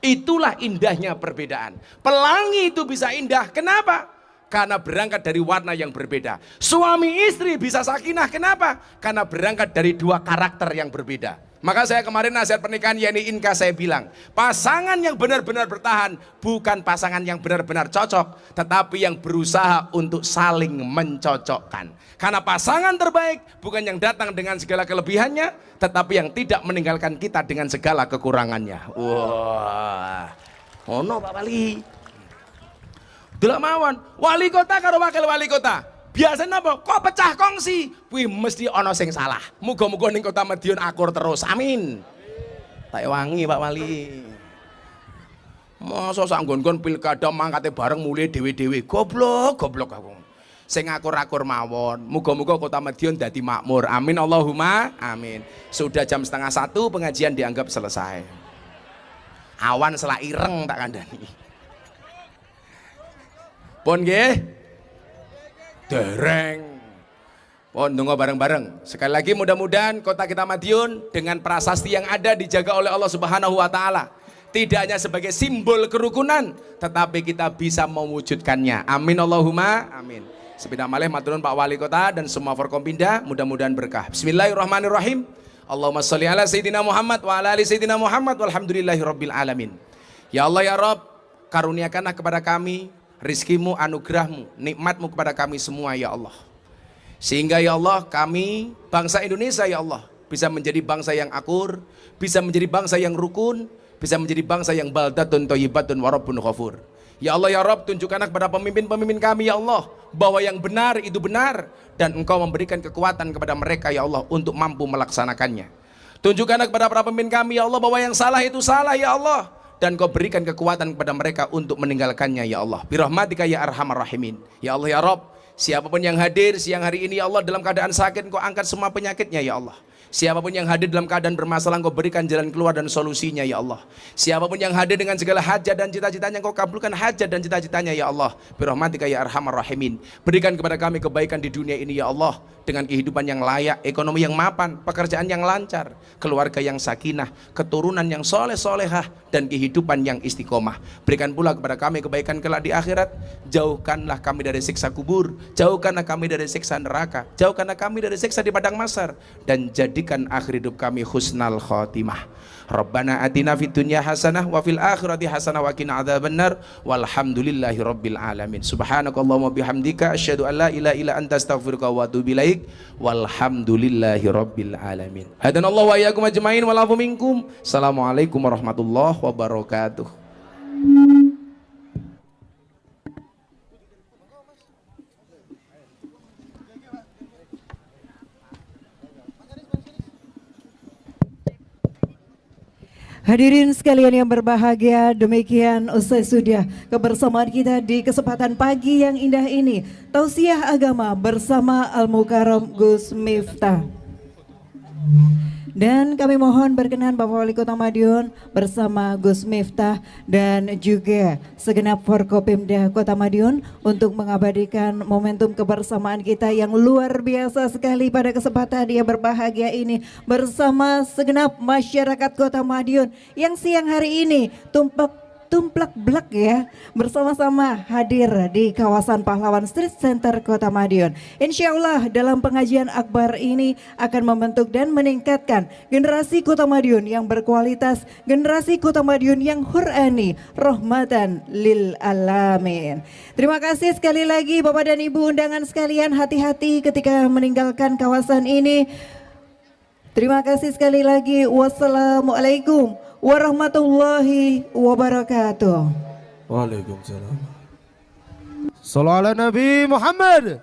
Itulah indahnya perbedaan. Pelangi itu bisa indah, kenapa? Karena berangkat dari warna yang berbeda. Suami istri bisa sakinah, kenapa? Karena berangkat dari dua karakter yang berbeda. Maka saya kemarin nasihat pernikahan Yani Inka saya bilang, pasangan yang benar-benar bertahan bukan pasangan yang benar-benar cocok, tetapi yang berusaha untuk saling mencocokkan. Karena pasangan terbaik bukan yang datang dengan segala kelebihannya, tetapi yang tidak meninggalkan kita dengan segala kekurangannya. Wah, ono Pak Wali. Delok mawon, wali kota karo wakil wali kota. Biasanya apa? Kok pecah kongsi? Wih mesti ono sing salah. Muga-muga ning Kota Madiun akur terus. Amin. Tak wangi Pak Wali. Masa sak nggon-nggon pilkada mangkate bareng mulai dewe-dewe. Goblok aku. Sing akur-akur mawon. Muga-muga Kota Madiun dadi makmur. Amin Allahumma amin. Sudah jam 12:30 pengajian dianggap selesai. Awan selak ireng tak kandhani. Pun nggih. Dereng. Pon ndonga bareng-bareng. Sekali lagi mudah-mudahan kota kita Madiun dengan prasasti yang ada dijaga oleh Allah Subhanahu wa taala. Tidak hanya sebagai simbol kerukunan, tetapi kita bisa mewujudkannya. Amin Allahumma amin. Sepeda malih maturun Pak Wali Kota dan semua Forkompinda, mudah-mudahan berkah. Bismillahirrahmanirrahim. Allahumma sholli ala sayyidina Muhammad wa ala ali sayyidina Muhammad walhamdulillahirabbil alamin. Ya Allah ya Rabb, karuniakanlah kepada kami rizkimu, anugerahmu, nikmatmu kepada kami semua ya Allah. Sehingga ya Allah kami bangsa Indonesia ya Allah bisa menjadi bangsa yang akur, bisa menjadi bangsa yang rukun, bisa menjadi bangsa yang baldatun thayyibatun wa rabbun ghafur. Ya Allah ya Rabb, tunjukkanlah kepada pemimpin-pemimpin kami ya Allah bahwa yang benar itu benar dan Engkau memberikan kekuatan kepada mereka ya Allah untuk mampu melaksanakannya. Tunjukkanlah kepada para pemimpin kami ya Allah bahwa yang salah itu salah ya Allah, dan Kau berikan kekuatan kepada mereka untuk meninggalkannya ya Allah. Birahmatika ya arhamar rahimin. Ya Allah ya Rabb, Siapapun yang hadir siang hari ini ya Allah dalam keadaan sakit, Engkau angkat semua penyakitnya ya Allah. Siapapun yang hadir dalam keadaan bermasalah, Engkau berikan jalan keluar dan solusinya ya Allah. Siapapun yang hadir dengan segala hajat dan cita-citanya, Engkau kabulkan hajat dan cita-citanya ya Allah. Birahmatika ya arhamar rahimin. Berikan kepada kami kebaikan di dunia ini ya Allah, dengan kehidupan yang layak, ekonomi yang mapan, pekerjaan yang lancar, keluarga yang sakinah, keturunan yang soleh-solehah, dan kehidupan yang istiqomah. Berikan pula kepada kami kebaikan kelak di akhirat. Jauhkanlah kami dari siksa kubur, jauhkanlah kami dari siksa neraka, jauhkanlah kami dari siksa di padang mahsyar, dan jadikan akhir hidup kami husnal khotimah. Rabbana atina fid dunya hasanah wa fil akhirati hasanah wa qina adzabannar walhamdulillahi rabbil alamin. Subhanakallahumma bihamdika asyhadu an la ilaha illa anta astaghfiruka wa atubu ilaik walhamdulillahi rabbil alamin. Hadanallahu wa iyyakum ajmain wal afu minkum. Assalamualaikum warahmatullahi wabarakatuh. Hadirin sekalian yang berbahagia, demikian usai sudah kebersamaan kita di kesempatan pagi yang indah ini. Tausiah agama bersama Al-Mukarram Gus Miftah. Dan kami mohon berkenan Bapak Wali Kota Madiun bersama Gus Miftah dan juga segenap Forkopimda Kota Madiun untuk mengabadikan momentum kebersamaan kita yang luar biasa sekali pada kesempatan yang berbahagia ini bersama segenap masyarakat Kota Madiun yang siang hari ini tumplak blak ya, bersama-sama hadir di kawasan Pahlawan Street Center Kota Madiun. Insya Allah dalam pengajian akbar ini akan membentuk dan meningkatkan generasi Kota Madiun yang berkualitas, generasi Kota Madiun yang hurani, rahmatan lil alamin. Terima kasih sekali lagi Bapak dan Ibu undangan sekalian, hati-hati ketika meninggalkan kawasan ini. Terima kasih sekali lagi. Wassalamualaikum warahmatullahi wabarakatuh. Waalaikumsalam. Sallallahu ala Nabi Muhammad.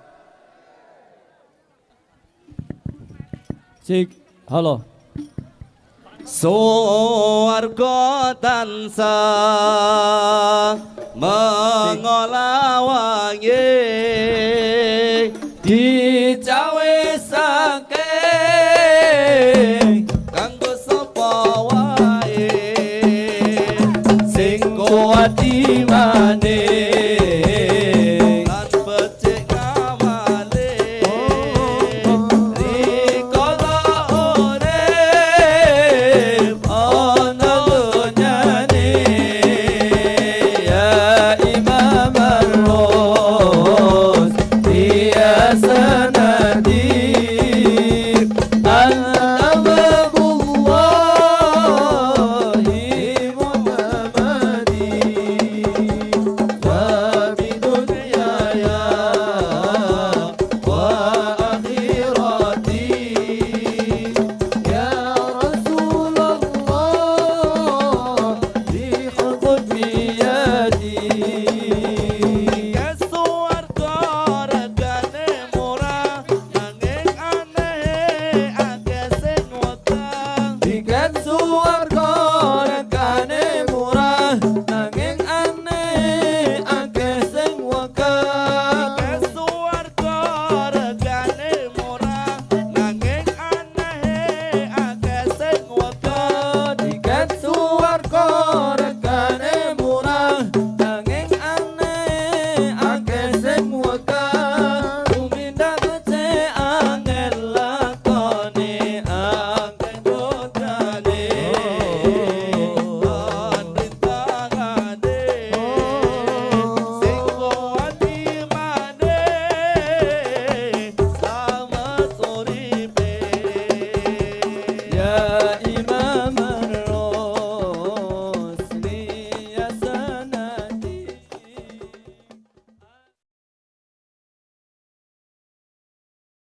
Cik, halo. Suwarga tansah mengolawangi dicawesake kanggo sapa wae sing kuat imane lan becik ngamale rikala urip ana dunyane ya Imam ar-Rus ya sanadi